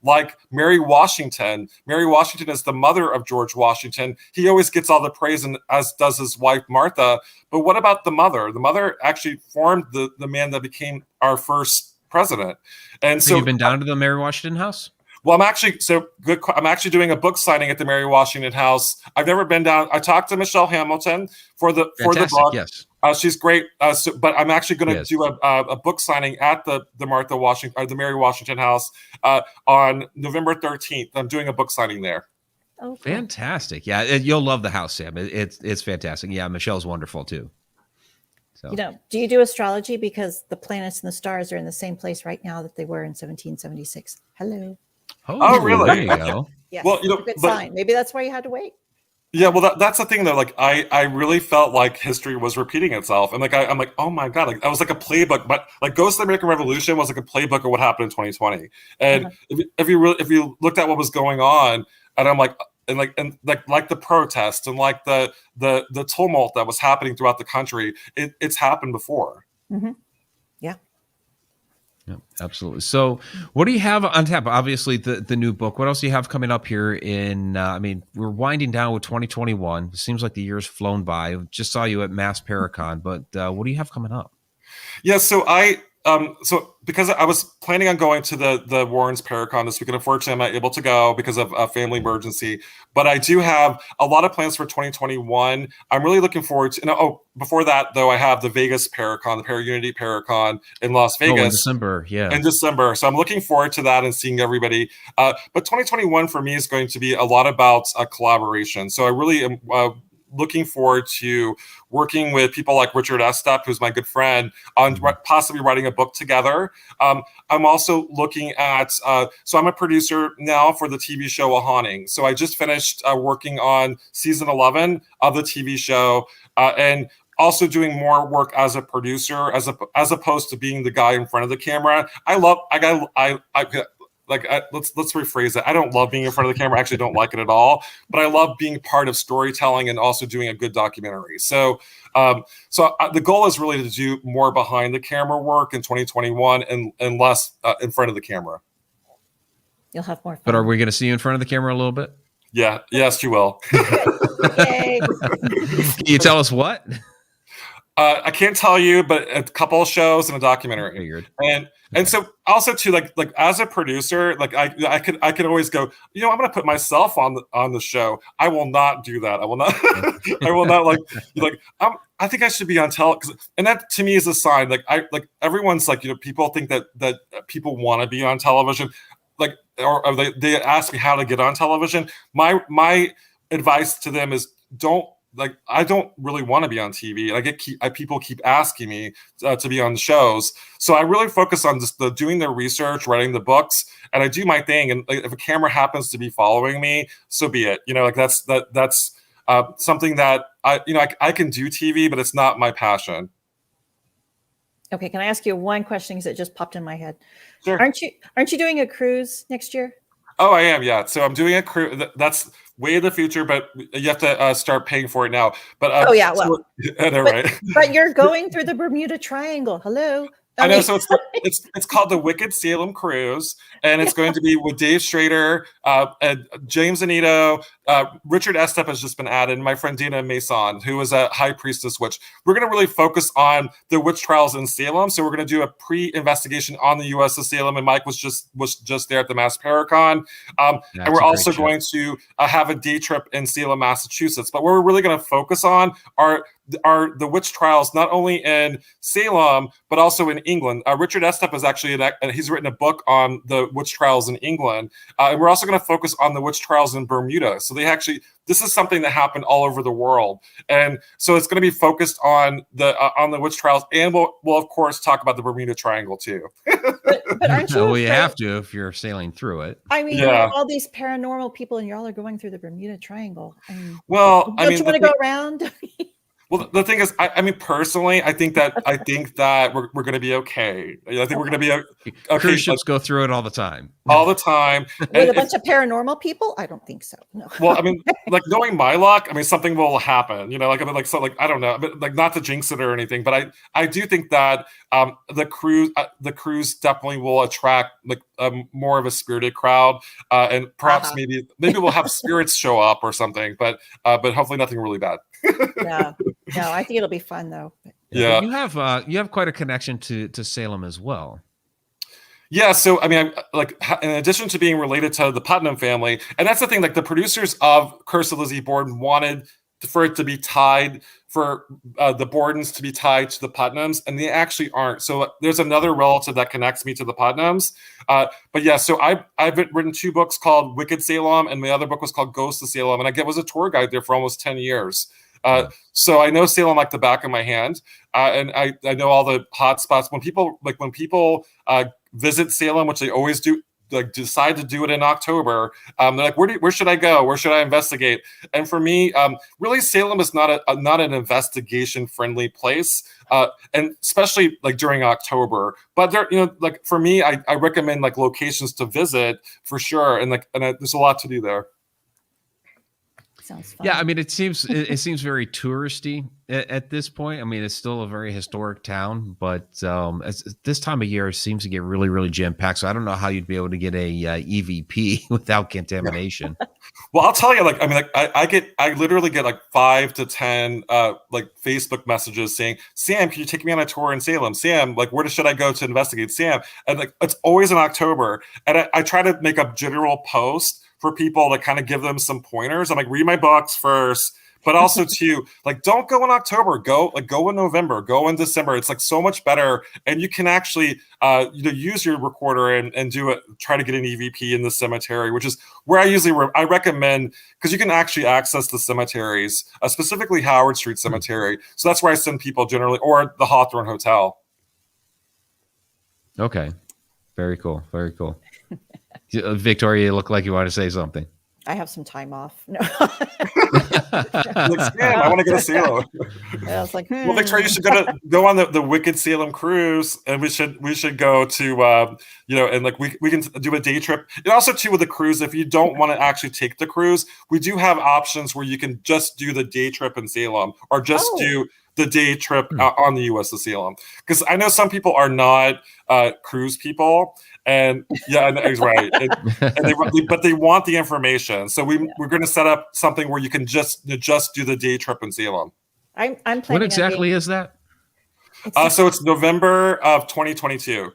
like Mary Washington. Mary Washington is the mother of George Washington. He always gets all the praise, and as does his wife, Martha. But what about the mother? The mother actually formed the man that became our first president. And so you've been down to the Mary Washington house? Well, I'm actually doing a book signing at the Mary Washington House. I've never been down. I talked to Michelle Hamilton for the book. Yes. She's great. But I'm actually going to do a book signing at the Mary Washington House on November 13th. I'm doing a book signing there. Oh, cool. Fantastic. Yeah, you'll love the house, Sam. It's fantastic. Yeah, Michelle's wonderful too. So. Do you do astrology? Because the planets and the stars are in the same place right now that they were in 1776. Hello. Oh, really? There you go. Yes, well, a good sign. Maybe that's why you had to wait. Yeah, well, that's the thing though. Like, I really felt like history was repeating itself, and like I'm like, oh my god, like I was like a playbook. But like Ghosts of the American Revolution was like a playbook of what happened in 2020. And if you looked at what was going on, and I'm like. And like the protests and like the tumult that was happening throughout the country, it's happened before. Mm-hmm. Yeah, absolutely. So, what do you have on tap? Obviously, the new book. What else do you have coming up here? We're winding down with 2021. It seems like the year's flown by. Just saw you at Mass Paracon, but what do you have coming up? Yeah, so so because I was planning on going to the Warrens Paracon this week, and unfortunately I'm not able to go because of a family emergency. But I do have a lot of plans for 2021. I'm really looking forward to. Before that though, I have the Vegas Paracon, the Paraunity Paracon in Las Vegas in December. Yeah, in December. So I'm looking forward to that and seeing everybody. But 2021 for me is going to be a lot about collaboration. So I really am. Looking forward to working with people like Richard Estep, who's my good friend, on possibly writing a book together. I'm also looking at, so I'm a producer now for the TV show Hauntings. So I just finished working on season 11 of the TV show, and also doing more work as a producer, as opposed to being the guy in front of the camera. Let's rephrase it. I don't love being in front of the camera. I actually don't like it at all, but I love being part of storytelling and also doing a good documentary. So the goal is really to do more behind the camera work in 2021 and less in front of the camera. You'll have more fun. But are we going to see you in front of the camera a little bit? Yeah. Yes, you will. Yay. Can you tell us what? I can't tell you, but a couple of shows and a documentary. Figured. And so also too, like as a producer, like I could always go, I'm going to put myself on the show. I will not do that. I will not. I will not I think I should be on television, and that to me is a sign. Like everyone's like, people think that people want to be on television, or they ask me how to get on television. My advice to them is I don't really want to be on TV. People keep asking me to be on shows. So I really focus on just doing the research, writing the books, and I do my thing. And if a camera happens to be following me, so be it. That's something that I can do TV, but it's not my passion. Okay, can I ask you one question because it just popped in my head? Sure. Aren't you doing a cruise next year? Oh, I am. Yeah. So I'm doing a cruise. That's way in the future, but you have to start paying for it now. But I know, right? But you're going through the Bermuda Triangle. Hello. I know. So it's called the Wicked Salem Cruise, and it's going to be with Dave Schrader, and James Anito, Richard Estep has just been added, and my friend Dina Mason, who is a high priestess witch. We're going to really focus on the witch trials in Salem. So we're going to do a pre-investigation on the U.S. of Salem, and Mike was just there at the Mass Paracon, and we're also going to have a day trip in Salem, Massachusetts. But what we're really going to focus on are the witch trials, not only in Salem but also in England. Richard Estep is actually he's written a book on the witch trials in England, and we're also going to focus on the witch trials in Bermuda. So this is something that happened all over the world, and so it's going to be focused on the witch trials, and we'll of course talk about the Bermuda Triangle too. but aren't you? Well, you have to if you're sailing through it. I mean, all these paranormal people, and y'all are going through the Bermuda Triangle. Don't you want to go around? Well, the thing is, I mean, personally, I think that we're going to be okay. I think we're going to be okay. Cruise ships go through it all the time. All the time. With a bunch of paranormal people? I don't think so. No. Well, I mean, knowing my luck, I mean, something will happen. I don't know, but not to jinx it or anything. But I do think that the cruise definitely will attract more of a spirited crowd, and perhaps maybe we'll have spirits show up or something. But hopefully nothing really bad. No, I think it'll be fun though. Yeah, you have quite a connection to Salem as well. Yeah, so I mean, in addition to being related to the Putnam family, and that's the thing, like the producers of Curse of Lizzie Borden wanted for it to be tied, for the Bordens to be tied to the Putnams, and they actually aren't. So there's another relative that connects me to the Putnams. But yeah, so I've written 2 books called Wicked Salem, and my other book was called Ghosts of Salem, and I was a tour guide there for almost 10 years. So I know Salem like the back of my hand, and I know all the hot spots. When people visit Salem, which they always do, like decide to do it in October, they're like, where should I go? Where should I investigate? And for me, really, Salem is not an investigation friendly place, and especially like during October. But there, like for me, I recommend like locations to visit for sure, and there's a lot to do there. Sounds fun. Yeah, I mean, it seems very touristy at this point. I mean, it's still a very historic town, but this time of year it seems to get really, really jam packed. So I don't know how you'd be able to get a EVP without contamination. Well, I'll tell you, like, I mean, like, I literally get like 5 to 10 like Facebook messages saying, "Sam, can you take me on a tour in Salem? Sam, like, where should I go to investigate? Sam," and like it's always in October, and I try to make a general post for people to kind of give them some pointers. I'm like, read my books first, but also too, like, don't go in October, go in November, go in December. It's like so much better. And you can actually, use your recorder and do it, try to get an EVP in the cemetery, which is where I recommend, because you can actually access the cemeteries, specifically Howard Street Cemetery. So that's where I send people generally, or the Hawthorne Hotel. Okay. Very cool. Very cool. Victoria, you look like you want to say something. I have some time off. No. Like, Sam, I want to go to Salem. I was like, Well, Victoria, you should go on the Wicked Salem cruise, and we should go to and like we can do a day trip. And also too, with the cruise, if you don't want to actually take the cruise, we do have options where you can just do the day trip in Salem, or just do the day trip on the U.S. to Salem. Because I know some people are not cruise people, and yeah, right. But they want the information, so we're going to set up something where you can just do the day trip in Salem. I'm planning. What exactly is that? So it's November of 2022.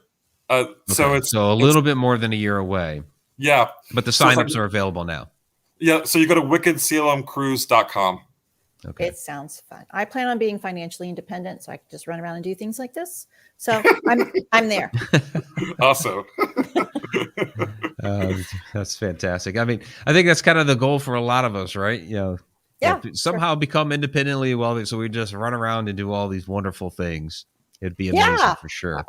So it's a little bit more than a year away. Yeah, but the signups are available now. Yeah, so you go to wickedsalemcruise.com. Okay. It sounds fun. I plan on being financially independent, so I can just run around and do things like this. So I'm there. Awesome. That's fantastic. I mean, I think that's kind of the goal for a lot of us, right? Somehow become independently wealthy, so we just run around and do all these wonderful things. It'd be amazing for sure.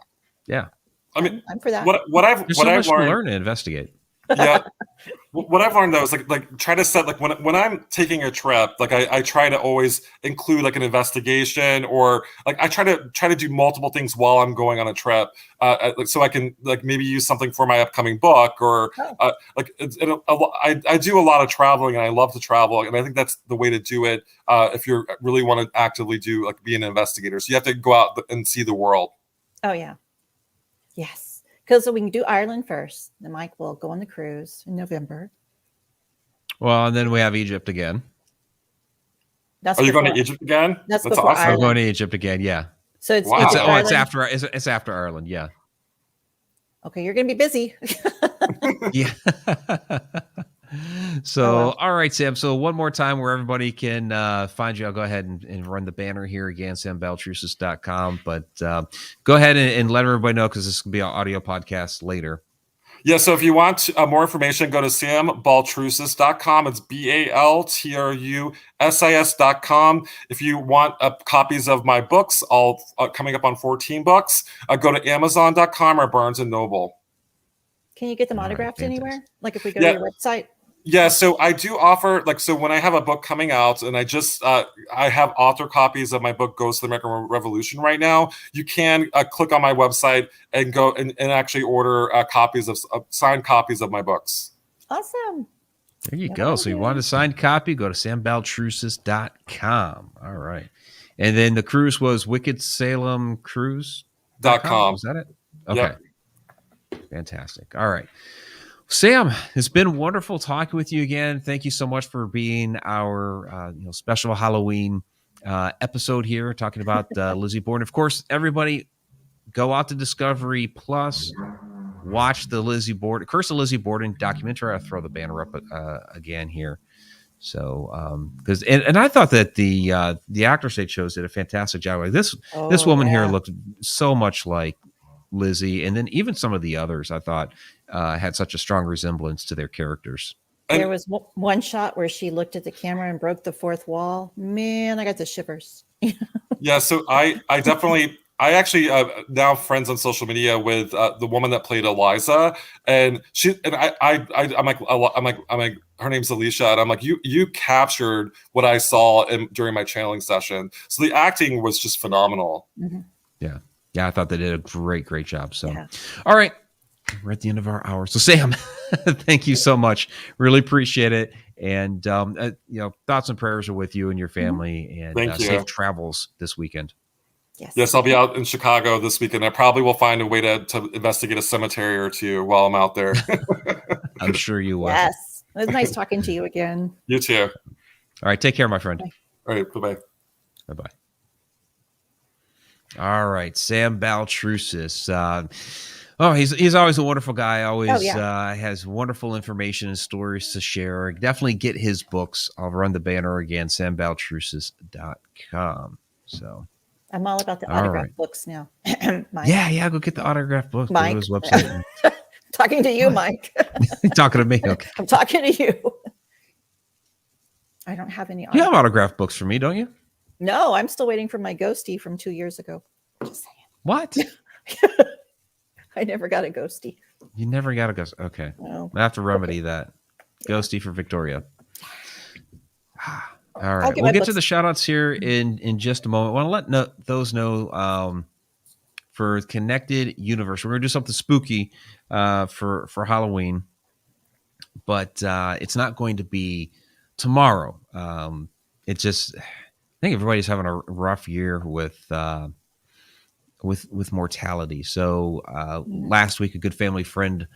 Yeah. I mean, I'm for that. What I've learned learned to learn and investigate. Yeah. What I've learned though is like try to set, like when I'm taking a trip, like I try to always include like an investigation, or like I try to do multiple things while I'm going on a trip, so I can like maybe use something for my upcoming book, or I do a lot of traveling, and I love to travel, and I think that's the way to do it if you really want to actively be an investigator. So you have to go out and see the world. Oh yeah, yes. Because we can do Ireland first. Then Mike will go on the cruise in November. Well, and then we have Egypt again. Are you going to Egypt again? That's awesome. We're going to Egypt again. Yeah. So it's it's after Ireland. Yeah. Okay, you're going to be busy. Yeah. So, all right, Sam. So one more time where everybody can find you. I'll go ahead and run the banner here again, sambaltrusis.com. But go ahead and let everybody know, because this will be an audio podcast later. Yeah, so if you want more information, go to sambaltrusis.com. It's BALTRUSIS.com. If you want copies of my books, all coming up on 14 books, go to Amazon.com or Barnes & Noble. Can you get them autographed anywhere? Like if we go to your website? Yeah, so I do offer, so when I have a book coming out, and I have author copies of my book, Ghosts of the American Revolution right now, you can click on my website and go and actually order signed copies of my books. Awesome. There you go. So you want a signed copy, go to sambaltrusis.com. All right. And then the cruise was wickedsalemcruise.com. Was that it? Okay. Yep. Fantastic. All right. Sam, it's been wonderful talking with you again. Thank you so much for being our special Halloween episode here, talking about Lizzie Borden. Of course, everybody go out to Discovery Plus, watch the Curse of Lizzie Borden documentary. I'll throw the banner up again here. So, because and I thought that the actors they chose did a fantastic job. Like this woman here looked so much like Lizzie, and then even some of the others I thought had such a strong resemblance to their characters. There was one shot where she looked at the camera and broke the fourth wall. Man, I got the shivers. Yeah, so I actually now friends on social media with the woman that played Eliza, and I'm like her name's Alicia, and I'm like you captured what I saw during my channeling session. So the acting was just phenomenal. Mm-hmm. Yeah, I thought they did a great job. So, all right, we're at the end of our hour. So Sam, thank you so much. Really appreciate it. And, thoughts and prayers are with you and your family, and safe travels this weekend. Yes, I'll be out in Chicago this weekend. I probably will find a way to investigate a cemetery or two while I'm out there. I'm sure you will. Yes. It was nice talking to you again. You too. All right. Take care, my friend. Bye. All right. Bye-bye. Bye-bye. All right. Sam Baltrusis. He's always a wonderful guy. Always has wonderful information and stories to share. Definitely get his books. I'll run the banner again, sambaltrusis.com. So I'm all about the autograph books now. Yeah, go get the autograph books. Mike. Go to his website. Talking to you, Mike. Talking to me. Okay. I'm talking to you. I don't have any. You have autograph books for me, don't you? No, I'm still waiting for my ghostie from 2 years ago. Just saying. What? I never got a ghostie. You never got a ghost. Okay. No. I have to remedy that. Ghostie for Victoria. All right. We'll get to the shout outs here in just a moment. I want to let those know for Connected Universe. We're going to do something spooky for Halloween, but it's not going to be tomorrow. It's just, I think everybody's having a rough year with mortality. So last week, a good family friend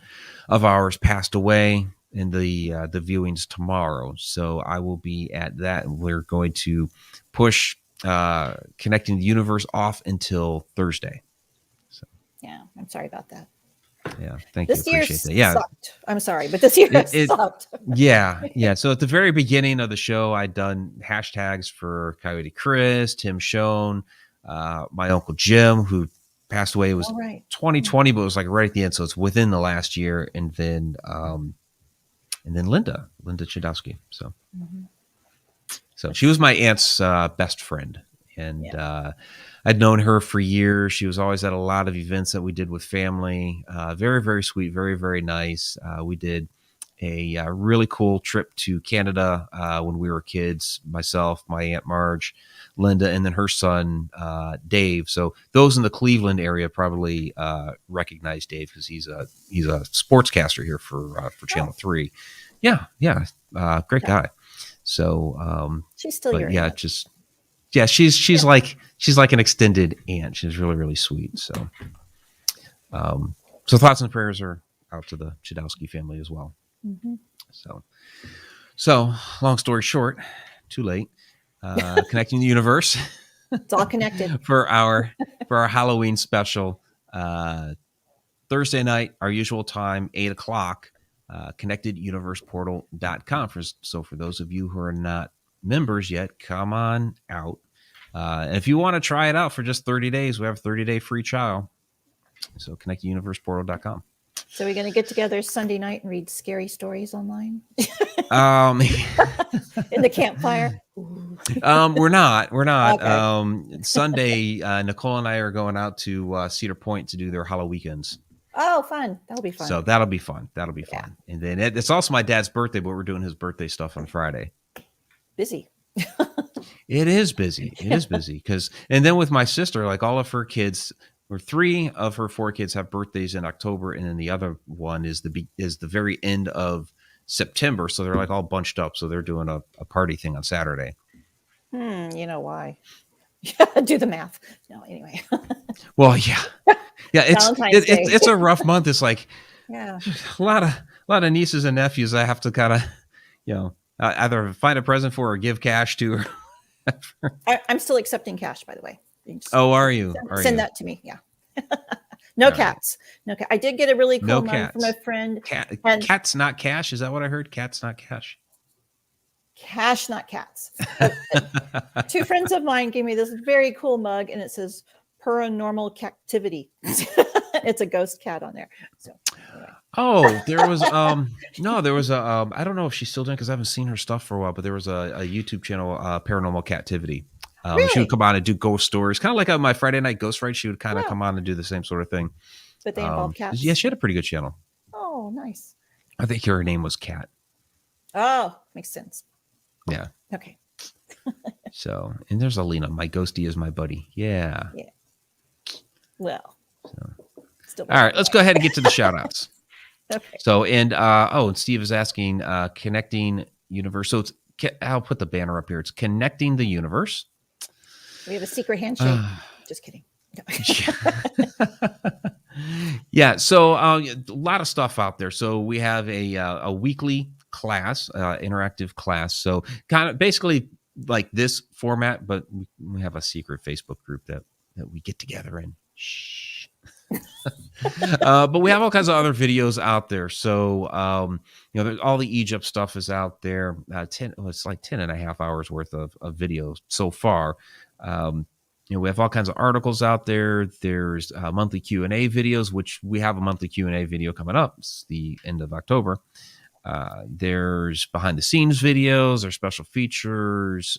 of ours passed away, and the viewing's tomorrow. So I will be at that, and we're going to push Connecting the Universe off until Thursday. So yeah, I'm sorry about that. Yeah, thank you. Appreciate that. Yeah, sucked. I'm sorry, but this year it sucked. Yeah. So at the very beginning of the show, I'd done hashtags for Coyote Chris, Tim Schoen, my Uncle Jim, who passed away. It was 2020, but it was like right at the end, so it's within the last year. And then Linda Chudowski. So, so she was my aunt's best friend, and I'd known her for years. She was always at a lot of events that we did with family. Very, very sweet, very, very nice. We did a really cool trip to Canada when we were kids. Myself, my Aunt Marge, Linda, and then her son Dave. So those in the Cleveland area probably recognize Dave because he's a sportscaster here for Channel 3. Yeah, great guy. So she's still your aunt. She's like an extended aunt. She's really, really sweet. So so thoughts and prayers are out to the Chudowski family as well. Mm-hmm. So long story short, too late. Connecting the Universe. It's all connected for our Halloween special. Thursday night, our usual time, 8:00, connecteduniverseportal.com. So for those of you who are not members yet, come on out. And if you want to try it out for just 30 days, we have a 30-day free trial. So connecteduniverseportal.com. So we're going to get together Sunday night and read scary stories online? In the campfire? We're not. Okay. Sunday, Nicole and I are going out to Cedar Point to do their Halloween weekends. Oh, fun. That'll be fun. So that'll be fun. And then it's also my dad's birthday, but we're doing his birthday stuff on Friday. Busy. It is busy. And then with my sister, like all of her kids, or 3 of her 4 kids have birthdays in October, and then the other one is the very end of September. So they're like all bunched up. So they're doing a party thing on Saturday. You know why? Do the math. No, anyway. Well, yeah. It's a rough month. It's like a lot of nieces and nephews I have to kind of, either find a present for or give cash to. I'm still accepting cash, by the way. Oh, are you? Send that to me. Yeah. No All right. cats. No cat. I did get a really cool No mug from cats. a friend. Cats not cash. Is that what I heard? Cats not cash. Cash, not cats. Two friends of mine gave me this very cool mug, and it says paranormal captivity. It's a ghost cat on there. So anyway. Oh, there was there was a I don't know if she's still doing because I haven't seen her stuff for a while, but there was a YouTube channel, Paranormal Captivity. Really? She would come on and do ghost stories, kind of like on my Friday Night Ghost Fright. She would kind of Wow. come on and do the same sort of thing. But they involve cats. Yeah, she had a pretty good channel. Oh, nice. I think her name was Kat. Oh, makes sense. Yeah. Okay. So, and there's Alina. My ghostie is my buddy. Yeah. Yeah. Well. So. Still. All right, let's go ahead and get to the shout outs. Okay. So, and Steve is asking, connecting universe. So I'll put the banner up here. It's connecting the universe. We have a secret handshake. Just kidding. Yeah. So a lot of stuff out there. So we have a weekly class, interactive class. So kind of basically like this format, but we have a secret Facebook group that we get together in. Shh. But we have all kinds of other videos out there. So, all the Egypt stuff is out there. It's like 10 and a half hours worth of videos so far. We have all kinds of articles out there. There's monthly Q&A videos, which we have a monthly Q&A video coming up. It's the end of October. There's behind the scenes videos, there's special features,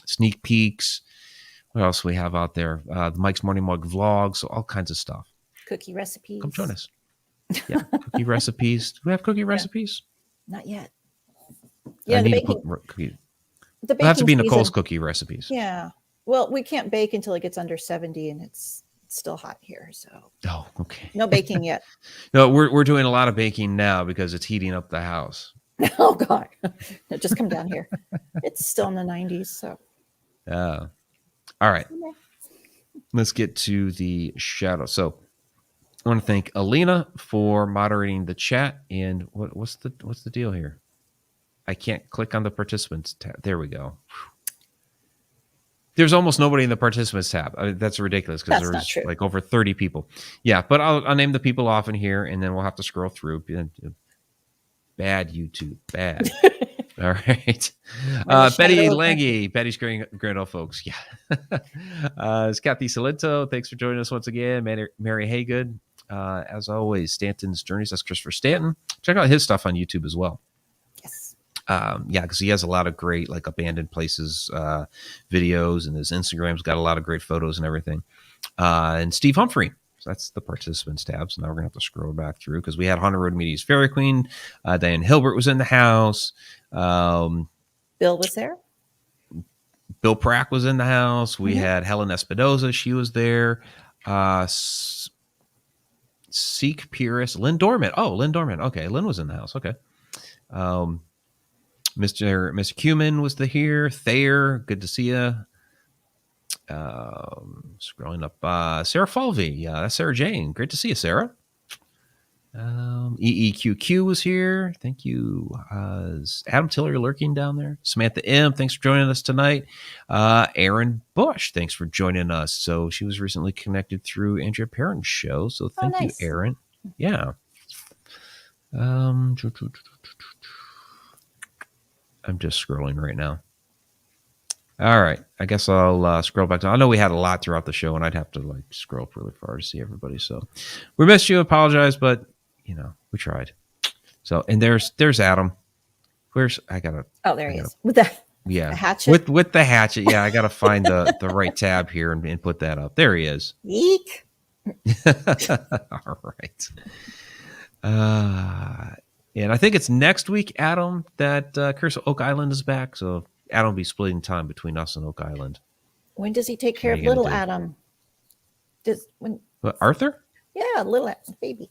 sneak peeks. What else we have out there? The Mike's Morning Mug vlogs, so all kinds of stuff. Cookie recipes. Come join us. Yeah, cookie recipes. Do we have cookie recipes? Not yet. Yeah, the baking. Cookie. The baking have to be season. Nicole's cookie recipes. Yeah. Well, we can't bake until it gets under 70, and it's still hot here. So. Oh, okay. No baking yet. No, we're doing a lot of baking now because it's heating up the house. Oh God! No, just come down here. It's still in the 90s. So. All right. Let's get to the shadow. So I want to thank Alina for moderating the chat. And what's the deal here? I can't click on the participants tab. There we go. There's almost nobody in the participants tab. I mean, that's ridiculous because there's like over 30 people. Yeah, but I'll name the people off in here, and then we'll have to scroll through. Bad YouTube, bad. All right. Betty Lange, Betty's Grand Old folks. Yeah. It's Kathy Salento. Thanks for joining us once again. Mary Haygood. As always, Stanton's Journeys. That's Christopher Stanton. Check out his stuff on YouTube as well. Yes. Because he has a lot of great like abandoned places videos, and his Instagram's got a lot of great photos and everything. And Steve Humphrey. So that's the participants tab. So now we're going to have to scroll back through because we had Haunted Road Media's Fairy Queen. Diane Hilbert was in the house. Bill was there. Bill Prack was in the house. We had Helen Espinoza. She was there. Seek Pierce. Lynn Dorman. Oh, Lynn Dorman. Okay. Lynn was in the house. Okay. Mr. Cumin was here. Thayer. Good to see you. Scrolling up, Sarah Falvey. Yeah, that's Sarah Jane. Great to see you, Sarah. EEQQ was here. Thank you. Adam Tiller lurking down there. Samantha M, thanks for joining us tonight. Aaron Bush, thanks for joining us. So she was recently connected through Andrea Perron's show. So thank you, Aaron. Yeah. I'm just scrolling right now. All right. I guess I'll scroll back down. I know we had a lot throughout the show, and I'd have to like scroll up really far to see everybody. So we missed you. Apologize, but we tried. So, and there's Adam. Oh, there he is with the hatchet. With the hatchet. Yeah, I gotta find the right tab here and put that up. There he is. Eek. All right. And I think it's next week, Adam, that Curse of Oak Island is back. So Adam will be splitting time between us and Oak Island. When does he take care of little Adam? Arthur? Yeah, little baby.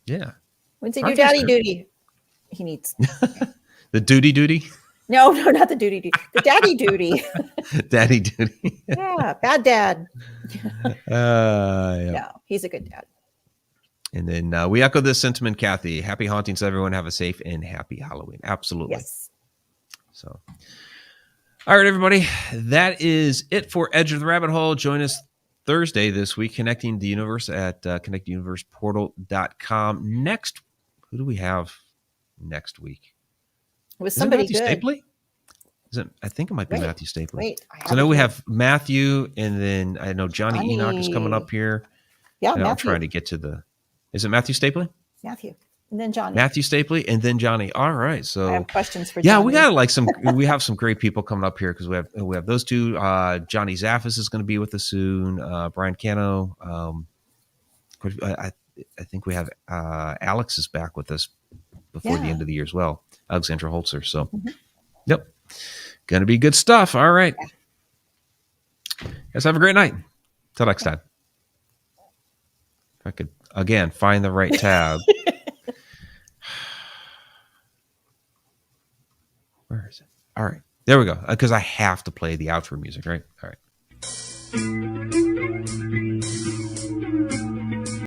Yeah. When's he do daddy duty? He needs the duty? No, not the duty. The daddy duty. Daddy duty. Yeah, bad dad. Yeah. No, he's a good dad. And then we echo this sentiment, Kathy. Happy hauntings, everyone. Have a safe and happy Halloween. Absolutely. Yes. So, all right, everybody. That is it for Edge of the Rabbit Hole. Join us Thursday this week, Connecting the Universe at connectuniverseportal.com. Next, who do we have next week? It was Is it somebody Matthew good. Stapley? I think it might be Wait, Matthew Stapley. Wait, So I know we have Matthew, and then I know Johnny Enoch is coming up here. Yeah, and Matthew. I'm trying to get to the. Is it Matthew Stapley? Matthew, and then Johnny. Matthew Stapley, and then Johnny. All right, so I have questions for. Yeah, Johnny. we got like some. We have some great people coming up here because we have those two. Johnny Zaffis is going to be with us soon. Brian Cano. I think we have Alex is back with us before the end of the year as well. Alexandra Holzer. So, Yep, going to be good stuff. All right, guys, have a great night. Till next time. If I could again find the right tab. Where is it? All right. There we go. Because I have to play the outro music, right? All right.